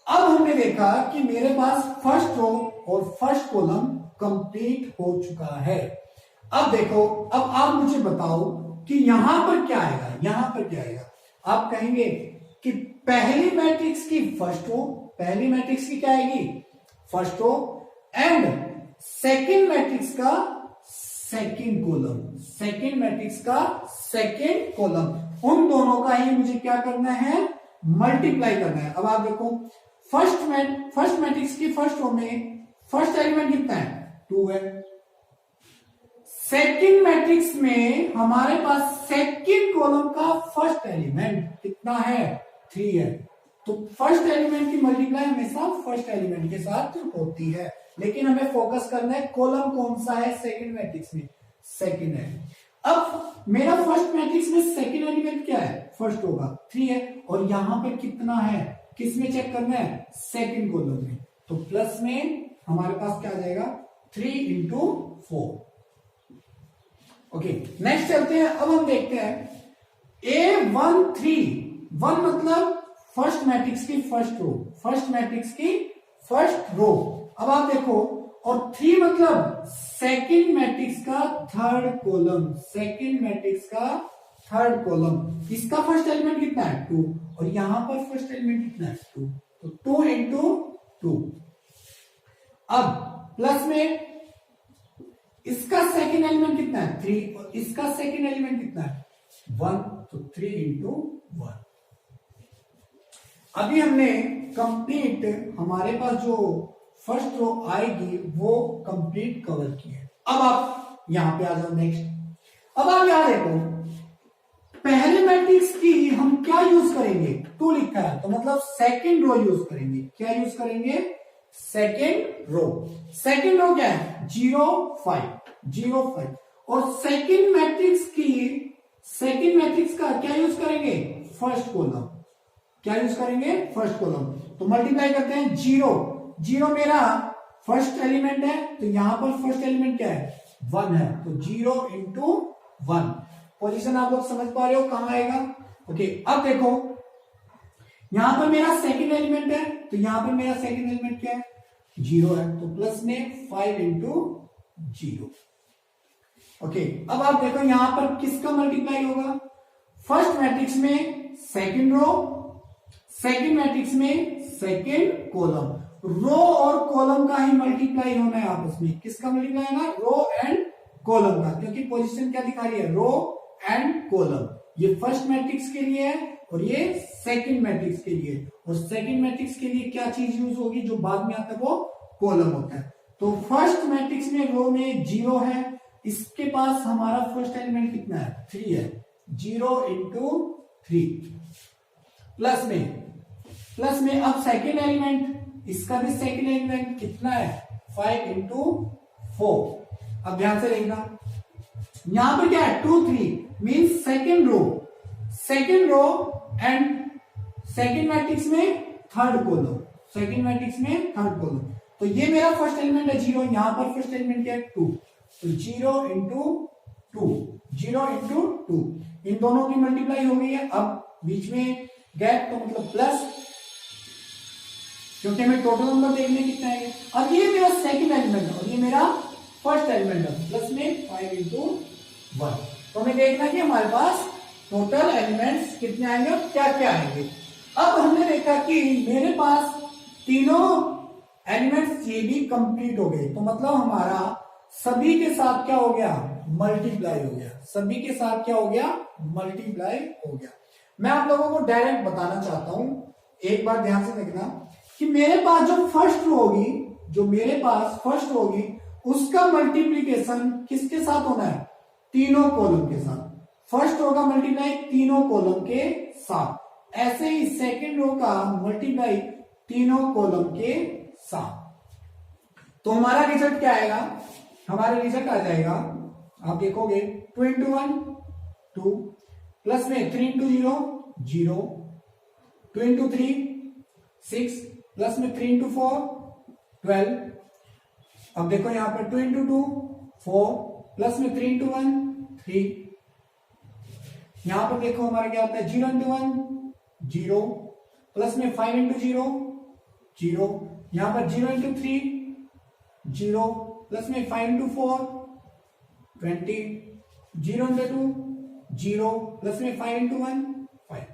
Speaker 1: अब हमने देखा कि मेरे पास फर्स्ट रो और फर्स्ट कॉलम कंप्लीट हो चुका है। अब देखो, अब आप मुझे बताओ कि यहां पर क्या आएगा, यहां पर क्या आएगा। आप कहेंगे कि पहली मैट्रिक्स की फर्स्ट रो, पहली मैट्रिक्स की क्या आएगी, first row, and second matrix का सेकंड कॉलम, सेकंड मैट्रिक्स का सेकंड कॉलम। उन दोनों का ही मुझे क्या करना है, मल्टीप्लाई करना है। अब आप देखो फर्स्ट मैट्रिक्स की फर्स्ट रो में फर्स्ट एलिमेंट कितना है, 2 है। सेकंड मैट्रिक्स में हमारे पास सेकंड कॉलम का फर्स्ट एलिमेंट कितना है, 3 है। तो फर्स्ट एलिमेंट की मल्टीप्लाई हमेशा फर्स्ट एलिमेंट के साथ होती है, लेकिन हमें फोकस करना है कॉलम कौन सा है सेकंड मैट्रिक्स में, सेकंड है। अब मेरा फर्स्ट मैट्रिक्स में सेकंड एलिमेंट क्या है, फर्स्ट होगा 3 है, और यहां पे कितना है, किस में चेक करना है, सेकंड कॉलम में। तो प्लस में हमारे पास क्या आ जाएगा, 3 इंटू 4। ओके, नेक्स्ट चलते हैं। अब हम देखते हैं A1 3, 1 मतलब फर्स्ट मैट्रिक्स की फर्स्ट रो, फर्स्ट मैट्रिक्स की फर्स्ट रो। अब आप देखो, और 3 मतलब सेकंड मैट्रिक्स का थर्ड कॉलम, सेकंड मैट्रिक्स का थर्ड कॉलम। इसका फर्स्ट एलिमेंट कितना है, 2, और यहां पर फर्स्ट एलिमेंट कितना है, 2। तो 2 इंटू 2। अब प्लस में इसका सेकंड एलिमेंट कितना है, 3, और इसका सेकंड एलिमेंट कितना है, 1। तो 3 इंटू 1। अभी हमने कंप्लीट, हमारे पास जो फर्स्ट रो आएगी वो कंप्लीट कवर की है। अब आप यहां पे आ जाओ नेक्स्ट। अब आप यहां देखो, पहले मैट्रिक्स की हम क्या यूज करेंगे, 2 लिखा है, तो मतलब सेकंड रो यूज करेंगे। क्या यूज करेंगे, सेकंड रो। सेकंड रो क्या है, 0 5, 0 5। और सेकंड मैट्रिक्स का क्या यूज करेंगे, फर्स्ट कॉलम। क्या यूज करेंगे, फर्स्ट कॉलम। तो मल्टीप्लाई करते हैं, 0 मेरा फर्स्ट एलिमेंट है, तो यहां पर फर्स्ट एलिमेंट क्या है, 1 है। तो 0 इंटू 1। पोजीशन आप लोग समझ पा रहे हो कहां आएगा। ओके, अब देखो यहां पर मेरा सेकंड एलिमेंट है, तो यहां पर मेरा सेकंड एलिमेंट क्या है, 0 है। तो प्लस में 5 इंटू 0। ओके, अब आप देखो यहां पर किसका मल्टीप्लाई होगा, फर्स्ट मैट्रिक्स में सेकंड रो, सेकंड मैट्रिक्स में सेकंड कॉलम। रो और कॉलम का ही मल्टीप्लाई होना है आपस में। किसका मल्टीप्लाई होना? रो एंड कॉलम का, क्योंकि पोजीशन क्या दिखा रही है? Row and column. ये फर्स्ट मैट्रिक्स के लिए है और ये सेकंड मैट्रिक्स के लिए। और सेकंड मैट्रिक्स के लिए क्या चीज यूज होगी जो बाद में आता है? वो कॉलम होता है। तो फर्स्ट मैट्रिक्स में रो में 0 है, इसके पास हमारा फर्स्ट एलिमेंट कितना है? 3 है। 0 इंटू 3 प्लस में अब सेकेंड एलिमेंट, इसका भी सेकेंड एलिमेंट कितना है? 5 इंटू 4। अब ध्यान से देखना, यहां पर क्या है? 2 3 means second row and second matrix में थर्ड कॉलम, सेकेंड मैट्रिक्स में थर्ड कॉलम। तो ये मेरा फर्स्ट एलिमेंट है 0, यहां पर फर्स्ट एलिमेंट क्या है? 2। तो 0 इंटू 2, 0 इंटू 2, इन दोनों की मल्टीप्लाई हो गई है। अब बीच में गैप तो मतलब प्लस, क्योंकि हमें टोटल नंबर देखने कितना है। अब ये मेरा सेकंड एलिमेंट है और ये मेरा फर्स्ट एलिमेंट है, प्लस में 5 इंटू 1। तो हमें देखना कि हमारे पास टोटल एलिमेंट्स कितने आएंगे और क्या क्या आएंगे। अब हमने देखा कि मेरे पास तीनों एलिमेंट्स ये भी कंप्लीट हो गए, तो मतलब हमारा सभी के साथ क्या हो गया? मल्टीप्लाई हो गया। सभी के साथ क्या हो गया? मल्टीप्लाई हो गया। मैं आप लोगों को डायरेक्ट बताना चाहता हूं, एक बार ध्यान से देखना कि मेरे पास जो फर्स्ट रो होगी, जो मेरे पास फर्स्ट होगी, उसका मल्टीप्लीकेशन किसके साथ होना है? तीनों कॉलम के साथ। फर्स्ट रो का मल्टीप्लाई तीनों कॉलम के साथ। ऐसे ही सेकेंड रो का मल्टीप्लाई तीनों कॉलम के साथ। तो हमारा रिजल्ट क्या आएगा? हमारा रिजल्ट आ जाएगा, आप देखोगे 2 इंटू 1 2, प्लस में 3 इंटू 0 0, 2 इंटू 3 6, प्लस में 3 इंटू 4 12। अब देखो यहां पर 2 इंटू 2 4, प्लस में 3 इंटू 1 3। यहां पर देखो हमारा क्या आता है? 0 इंटू 1 0, प्लस में 5 इंटू 0 0। यहां पर 0 इंटू 3 0, प्लस में 5 इंटू 4 20, 0 इंटू 2 0, प्लस में 5 इंटू 1 5।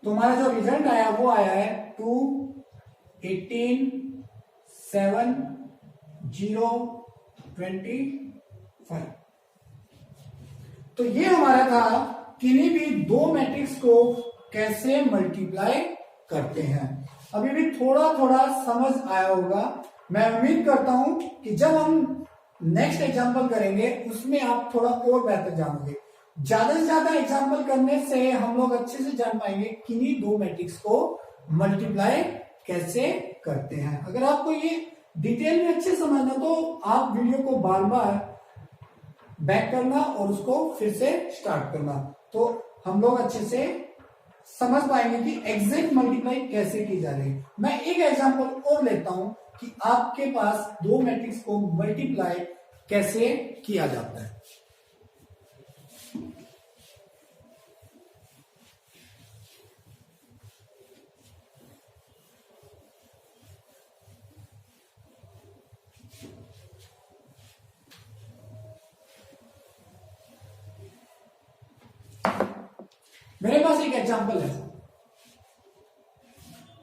Speaker 1: तो हमारा जो रिजल्ट आया वो आया है 2 18 7 0 25। तो ये हमारा था किन्हीं भी दो मैट्रिक्स को कैसे मल्टीप्लाई करते हैं। अभी भी थोड़ा थोड़ा समझ आया होगा। मैं उम्मीद करता हूं कि जब हम नेक्स्ट एग्जाम्पल करेंगे उसमें आप थोड़ा और बेहतर जानोगे। ज्यादा से ज्यादा एग्जाम्पल करने से हम लोग अच्छे से जान पाएंगे किन्हीं दो मैट्रिक्स को मल्टीप्लाई कैसे करते हैं। अगर आपको ये डिटेल में अच्छे समझना तो आप वीडियो को बार बार बैक करना और उसको फिर से स्टार्ट करना, तो हम लोग अच्छे से समझ पाएंगे कि एग्जैक्ट मल्टीप्लाई कैसे की जा रही है। मैं एक एग्जांपल और लेता हूं कि आपके पास दो मैट्रिक्स को मल्टीप्लाई कैसे किया जाता है। मेरे पास एक एग्जांपल है,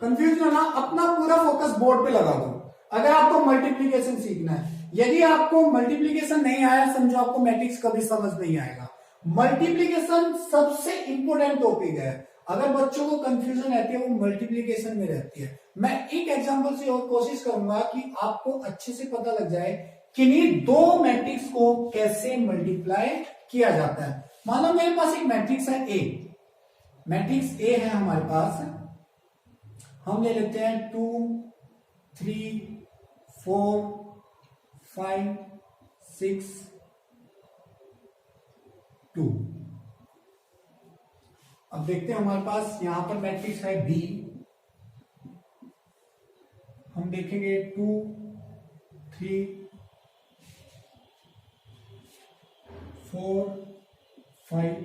Speaker 1: कंफ्यूज होना, अपना पूरा फोकस बोर्ड पे लगा दो। अगर आपको मल्टीप्लीकेशन सीखना है, यदि आपको मल्टीप्लीकेशन नहीं आया समझो आपको मैट्रिक्स कभी समझ नहीं आएगा। मल्टीप्लीकेशन सबसे इंपॉर्टेंट टॉपिक है। अगर बच्चों को कंफ्यूजन रहती है वो मल्टीप्लीकेशन में रहती है। मैं एक एग्जांपल से और कोशिश करूंगा कि आपको अच्छे से पता लग जाए किन्हीं दो मैट्रिक्स को कैसे मल्टीप्लाई किया जाता है। मान लो मेरे पास एक मैट्रिक्स है ए, मैट्रिक्स ए है हमारे पास, हम ले लेते हैं 2 3 4 5 6 2। अब देखते हैं हमारे पास यहां पर मैट्रिक्स है बी, हम देखेंगे 2 3 4 5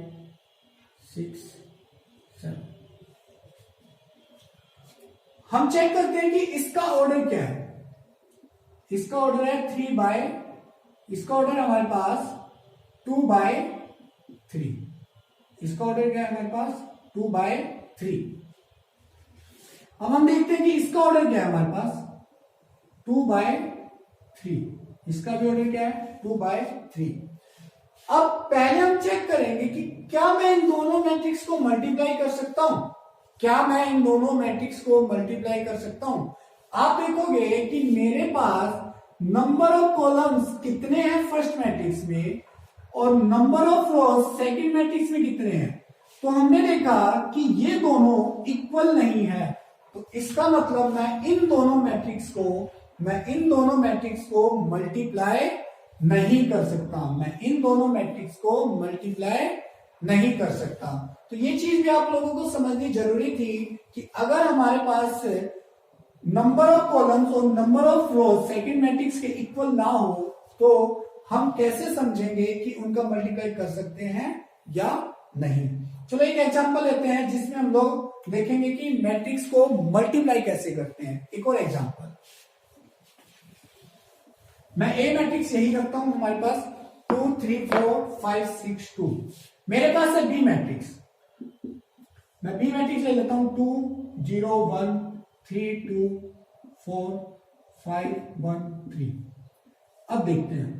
Speaker 1: 6 7। हम चेक करते हैं कि इसका ऑर्डर क्या है। इसका ऑर्डर है 3 बाय, इसका ऑर्डर है हमारे पास 2 बाय 3। इसका ऑर्डर क्या है हमारे पास 2/3। अब हम देखते हैं कि इसका ऑर्डर क्या है हमारे पास 2/3, इसका भी ऑर्डर क्या है 2/3। अब पहले हम चेक करेंगे कि क्या मैं इन दोनों मैट्रिक्स को मल्टीप्लाई कर सकता हूं, क्या मैं इन दोनों मैट्रिक्स को मल्टीप्लाई कर सकता हूं। आप देखोगे कि मेरे पास नंबर ऑफ कॉलम्स कितने हैं फर्स्ट मैट्रिक्स में और number of rose second matrix में कितने हैं। तो हमने देखा कि ये दोनों इक्वल नहीं है, तो इसका मतलब मैं इन दोनों मैट्रिक्स को मल्टीप्लाई नहीं कर सकता, मैं इन दोनों मैट्रिक्स को मल्टीप्लाई नहीं कर सकता। तो ये चीज भी आप लोगों को समझनी जरूरी थी कि अगर हमारे पास नंबर ऑफ कॉलम्स और number of rose second matrix के इक्वल ना हो तो हम कैसे समझेंगे कि उनका मल्टीप्लाई कर सकते हैं या नहीं। चलो एक एग्जांपल लेते हैं जिसमें हम लोग देखेंगे कि मैट्रिक्स को मल्टीप्लाई कैसे करते हैं। एक और एग्जांपल, मैं ए मैट्रिक्स यही रखता हूं, हमारे पास 2 3 4 5 6 2। मेरे पास है बी मैट्रिक्स, मैं बी मैट्रिक्स ले लेता हूं 2 0 1 3 2 4 5 1 3। अब देखते हैं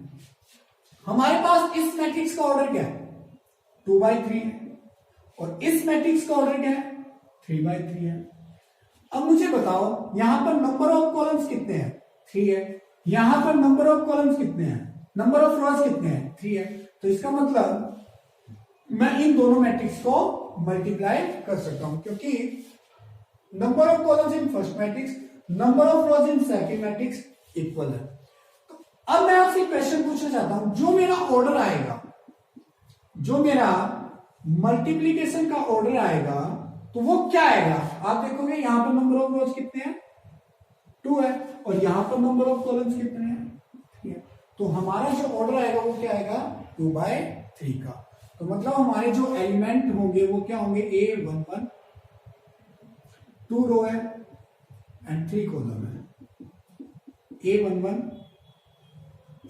Speaker 1: हमारे पास इस मैट्रिक्स का ऑर्डर क्या है 2/3 है और इस मैट्रिक्स का ऑर्डर क्या है 3/3 है। अब मुझे बताओ यहां पर नंबर ऑफ कॉलम्स कितने हैं 3 है, यहां पर नंबर ऑफ कॉलम्स कितने हैं, नंबर ऑफ रोज कितने हैं 3 है। तो इसका मतलब मैं इन दोनों मैट्रिक्स को मल्टीप्लाई कर सकता हूं क्योंकि number of columns in first matrix number of rose in second matrix equal है। तो अब मैं आपसे क्वेश्चन पूछना चाहता हूं, जो मेरा ऑर्डर आएगा, जो मेरा मल्टीप्लीकेशन का ऑर्डर आएगा तो वो क्या आएगा। आप देखोगे यहां पर नंबर ऑफ रोज कितने हैं 2 है और यहां पर नंबर ऑफ कॉलम्स कितने हैं 3 है। तो हमारा जो ऑर्डर आएगा वो क्या आएगा 2/3 का। तो मतलब हमारे जो एलिमेंट होंगे वो क्या होंगे A11, 2 रो है एंड 3 कॉलम है, A11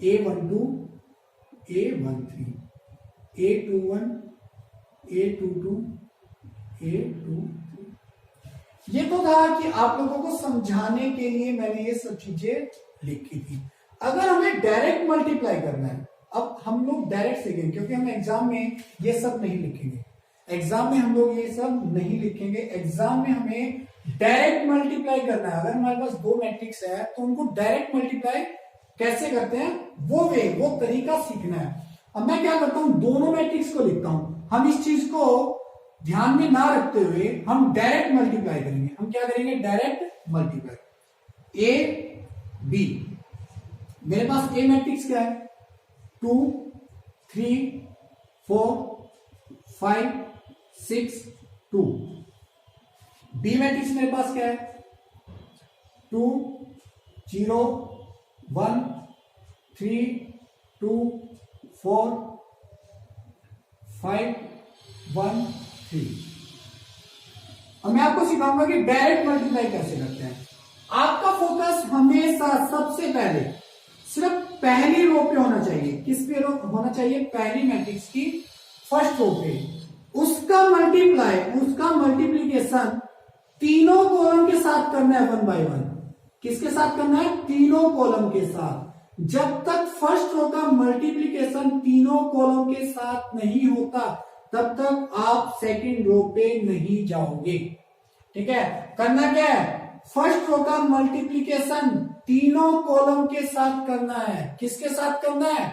Speaker 1: A12 A13 A21 A22 A23। ये तो था कि आप लोगों को समझाने के लिए मैंने ये सब चीजें लिखी थी। अगर हमें डायरेक्ट मल्टीप्लाई करना है, अब हम लोग डायरेक्ट सीखेंगे क्योंकि हम एग्जाम में ये सब नहीं लिखेंगे, एग्जाम में हम लोग ये सब नहीं लिखेंगे। एग्जाम में हमें डायरेक्ट मल्टीप्लाई करना है। अगर हमारे पास दो मैट्रिक्स है तो उनको डायरेक्ट मल्टीप्लाई कैसे करते हैं वो तरीका सीखना है। अब मैं क्या करता हूं दोनों मैट्रिक्स को लिखता हूं, हम इस चीज को ध्यान में ना रखते हुए हम डायरेक्ट मल्टीप्लाई करेंगे। हम क्या करेंगे डायरेक्ट मल्टीप्लाई। ए बी, मेरे पास ए मैट्रिक्स क्या है 2 3 4 5 6 2। बी मैट्रिक्स मेरे पास क्या है 2 0 1 3 2 4 5 1 3। अब मैं आपको सिखाऊंगा कि डायरेक्ट मल्टीप्लाई कैसे करते हैं। आपका फोकस हमेशा सबसे पहले सिर्फ पहली रो पे होना चाहिए। किस पे होना चाहिए पहली मैट्रिक्स की फर्स्ट रो पे। उसका मल्टीप्लीकेशन तीनों कॉलम के साथ करना है 1 बाय 1। किसके साथ करना है तीनों कॉलम के साथ। जब तक फर्स्ट रो का मल्टीप्लीकेशन तीनों कॉलम के साथ नहीं होता तब तक आप सेकंड रो पे नहीं जाओगे। ठीक है, करना क्या है फर्स्ट रो का मल्टीप्लीकेशन तीनों कॉलम के साथ करना है। किसके साथ करना है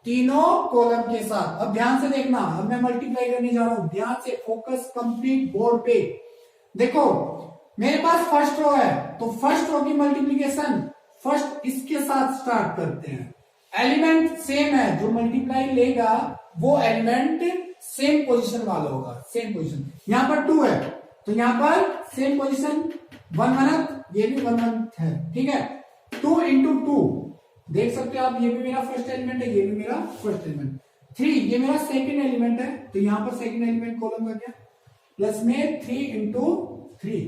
Speaker 1: तीनों कॉलम के साथ। अब ध्यान से देखना, अब मैं मल्टीप्लाई करने जा रहा हूं, ध्यान से फोकस कंप्लीट बोर्ड पे। देखो मेरे पास फर्स्ट रो है तो फर्स्ट रो की मल्टीप्लीकेशन फर्स्ट इसके साथ स्टार्ट करते हैं। एलिमेंट सेम है, जो मल्टीप्लाई लेगा वो एलिमेंट सेम पोजीशन वाला होगा, सेम पोजीशन। यहां पर 2 है तो यहां पर सेम पोजीशन 1 1, ये भी 1 1 है। ठीक है, 2 इंटू 2 देख सकते हो आप, ये भी मेरा फर्स्ट एलिमेंट है, ये भी मेरा फर्स्ट एलिमेंट। 3 ये मेरा सेकंड एलिमेंट है तो यहां पर सेकंड एलिमेंट कॉलम का क्या प्लस में 3 इंटू 3।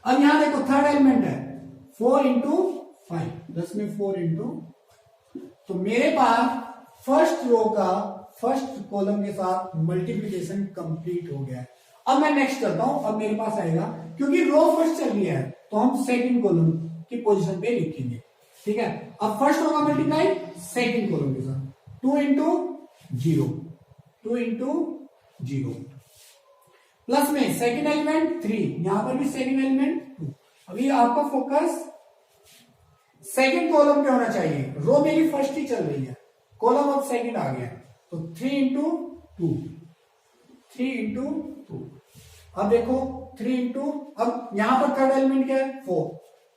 Speaker 1: अब यहां देखो थर्ड एलिमेंट है 4 इंटू 5 प्लस में 4 इंटू। तो मेरे पास फर्स्ट रो का फर्स्ट कॉलम के साथ मल्टीप्लीकेशन कंप्लीट हो गया है। अब मैं नेक्स्ट करता हूं, अब मेरे पास आएगा, क्योंकि रो फर्स्ट चल रही है तो हम सेकंड कॉलम की पोजीशन पे लिखेंगे, ठीक है। अब फर्स्ट होगा मल्टीप्लाई सेकंड कॉलम के साथ, 2 इंटू 0, 2 इंटू 0, प्लस में सेकंड एलिमेंट 3, यहां पर भी सेकंड एलिमेंट 2। अभी आपका फोकस सेकंड कॉलम पे होना चाहिए, रो मेरी फर्स्ट ही चल रही है, कॉलम अब सेकंड आ गया, तो 3 इंटू 2, 3 इंटू 2। अब देखो 3 इंटू, अब यहां पर थर्ड एलिमेंट क्या है 4,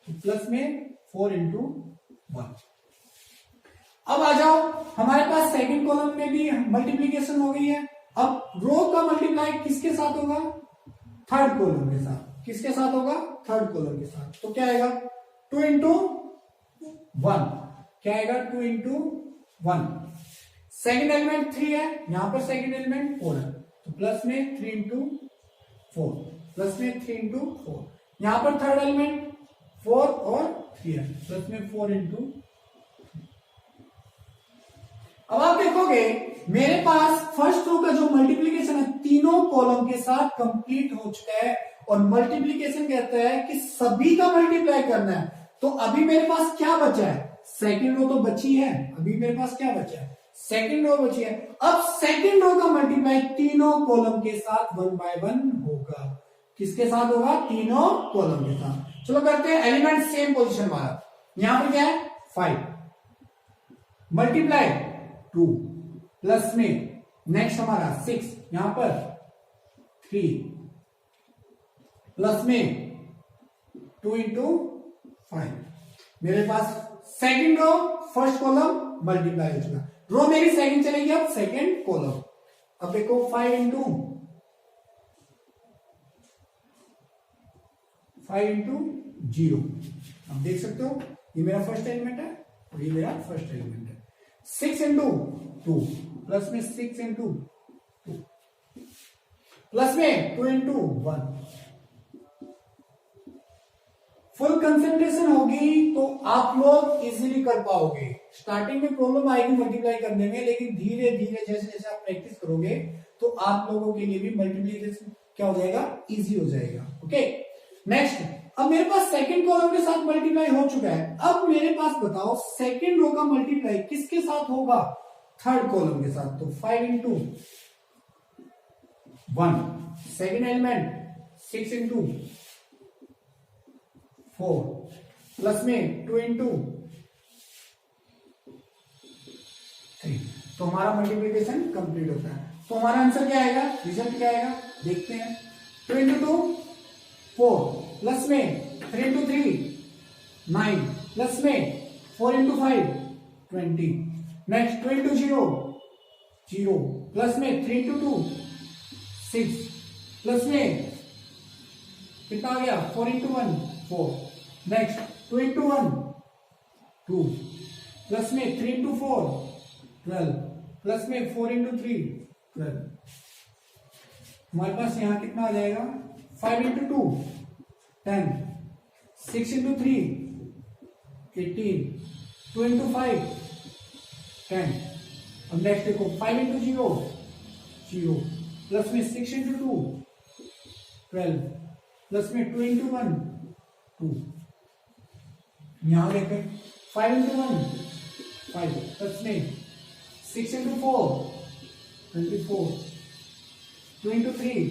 Speaker 1: तो प्लस में 4 इंटू 1। अब आ जाओ, हमारे पास सेकंड कॉलम में भी मल्टीप्लीकेशन हो गई है। अब रो का मल्टीप्लाई किसके साथ होगा, थर्ड कॉलम के साथ। किसके साथ होगा, थर्ड कॉलम के साथ। तो क्या आएगा 2 इंटू 1, क्या आएगा 2 इंटू 1। सेकेंड एलिमेंट 3 है, यहां पर सेकेंड एलिमेंट 4 है, तो प्लस में 3 इंटू 4, प्लस में 3 इंटू 4। यहां पर थर्ड एलिमेंट 4 और 3 है, प्लस में 4 इंटू। अब आप देखोगे मेरे पास फर्स्ट रो का जो मल्टीप्लीकेशन है तीनों कॉलम के साथ कंप्लीट हो चुका है, और मल्टीप्लीकेशन कहता है कि सभी का मल्टीप्लाई करना है। तो अभी मेरे पास क्या बचा है, सेकंड रो तो बची है, अभी मेरे पास क्या बचा है, सेकंड रो बची है। अब सेकंड रो का मल्टीप्लाई तीनों कॉलम के साथ 1 बाय 1 होगा। किसके साथ होगा, तीनों कॉलम के साथ। चलो करते हैं एलिमेंट सेम पोजीशन वाला। यहां पर क्या है 5 मल्टीप्लाई 2, प्लस में नेक्स्ट हमारा 6, यहां पर 3, प्लस में 2 इंटू 5। मेरे पास second row first column multiply हो चुका, रो मेरी सेकंड चलेगी, अब सेकंड कॉलम। अब देखो 5 इंटू 0। अब देख सकते हो ये मेरा फर्स्ट एलिमेंट है और ये मेरा फर्स्ट एलिमेंट है। 6 इंटू 2, प्लस में 6 इंटू 2, प्लस में 2 इंटू 1। फुल कंसेंट्रेशन होगी तो आप लोग इजीली कर पाओगे। स्टार्टिंग में प्रॉब्लम आएगी मल्टीप्लाई करने में, लेकिन धीरे धीरे जैसे जैसे आप प्रैक्टिस करोगे तो आप लोगों के लिए भी मल्टीप्लीकेशन क्या हो जाएगा, इजी हो जाएगा। ओके नेक्स्ट, अब मेरे पास सेकंड कॉलम के साथ मल्टीप्लाई हो चुका है। अब मेरे पास बताओ सेकंड रो का मल्टीप्लाई किसके साथ होगा, थर्ड कॉलम के साथ। तो 5 into 1, second element 6 into 4, plus में 2 इंटू 3। तो हमारा मल्टीप्लीकेशन कंप्लीट होता है। तो हमारा आंसर क्या आएगा, रिजल्ट क्या आएगा देखते हैं। 2 इंटू 2 4, प्लस में 3 इंटू 3 9, प्लस में 4 इंटू 5 20। नेक्स्ट 2 इंटू 0 0, प्लस में 3 इंटू 2 6, प्लस में कितना आ गया 4 इंटू 1 4। नेक्स्ट 2 इंटू 1 2, प्लस में 3 इंटू 4 12, प्लस में 4 इंटू 3 12। हमारे पास यहां कितना आ जाएगा 5 इंटू 2 10, 6 इंटू 3 18, 2 इंटू 5 10। अब नेक्स्ट देखो 5 इंटू 0 0, प्लस में 6 इंटू 2 12, प्लस में 2 इंटू 1 2। यहां देखें 5 इंटू 1 5, प्लस में 6 इंटू 4 24, 2 इंटू 3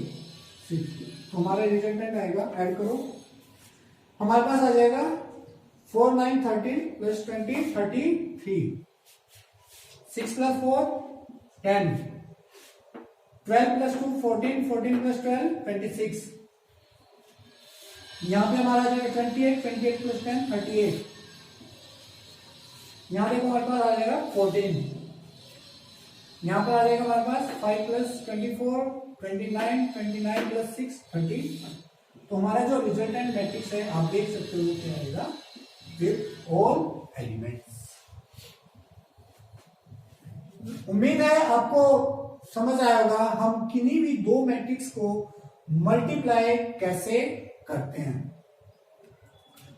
Speaker 1: 6। तो हमारा रिजल्टेंट आएगा, ऐड करो, हमारे पास आ जाएगा 4 9 13 प्लस 20 33, 6 प्लस 4 10, 12 प्लस 2 14, 14 प्लस 12 26। यहां पे हमारा आ जाएगा 28, 28 प्लस 10 38। यहां देखो हमारे पास आ जाएगा 14। यहां पर आ जाएगा हमारे पास 5 प्लस 24 29, 29 प्लस 6 30। तो हमारा जो रिजल्टेंट मैट्रिक्स है आप देख सकते हो क्या आएगा, विद ऑल एलिमेंट्स। उम्मीद है आपको समझ आया होगा हम किन्हीं भी दो मैट्रिक्स को मल्टीप्लाई कैसे करते हैं।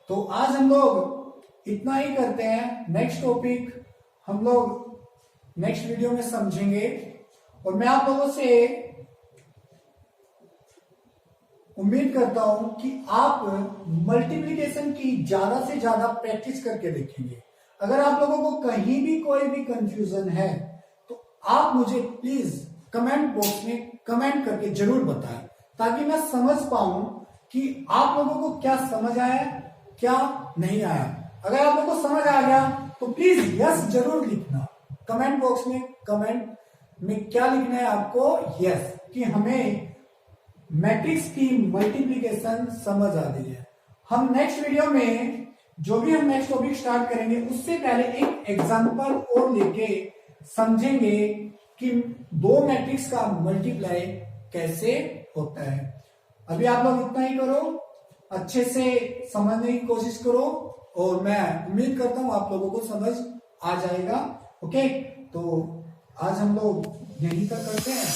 Speaker 1: तो आज हम लोग इतना ही करते हैं, नेक्स्ट टॉपिक हम लोग नेक्स्ट वीडियो में समझेंगे। और मैं आप लोगों से उम्मीद करता हूं कि आप मल्टीप्लिकेशन की ज्यादा से ज्यादा प्रैक्टिस करके देखेंगे। अगर आप लोगों को कहीं भी कोई भी कंफ्यूजन है तो आप मुझे प्लीज कमेंट बॉक्स में कमेंट करके जरूर बताएं, ताकि मैं समझ पाऊं कि आप लोगों को क्या समझ आया क्या नहीं आया। अगर आप लोगों को समझ आ गया तो प्लीज यस जरूर लिखना कमेंट बॉक्स में। कमेंट में क्या लिखना है आपको? यस, कि हमें मैट्रिक्स की मल्टीप्लिकेशन समझ आ रही है। हम नेक्स्ट वीडियो में जो भी हम नेक्स्ट टॉपिक स्टार्ट करेंगे उससे पहले एक एग्जांपल और लेके समझेंगे कि दो मैट्रिक्स का मल्टीप्लाई कैसे होता है। अभी आप लोग इतना ही करो, अच्छे से समझने की कोशिश करो और मैं उम्मीद करता हूं आप लोगों को समझ आ जाएगा। ओके, तो आज हम लोग यहीं तक करते हैं।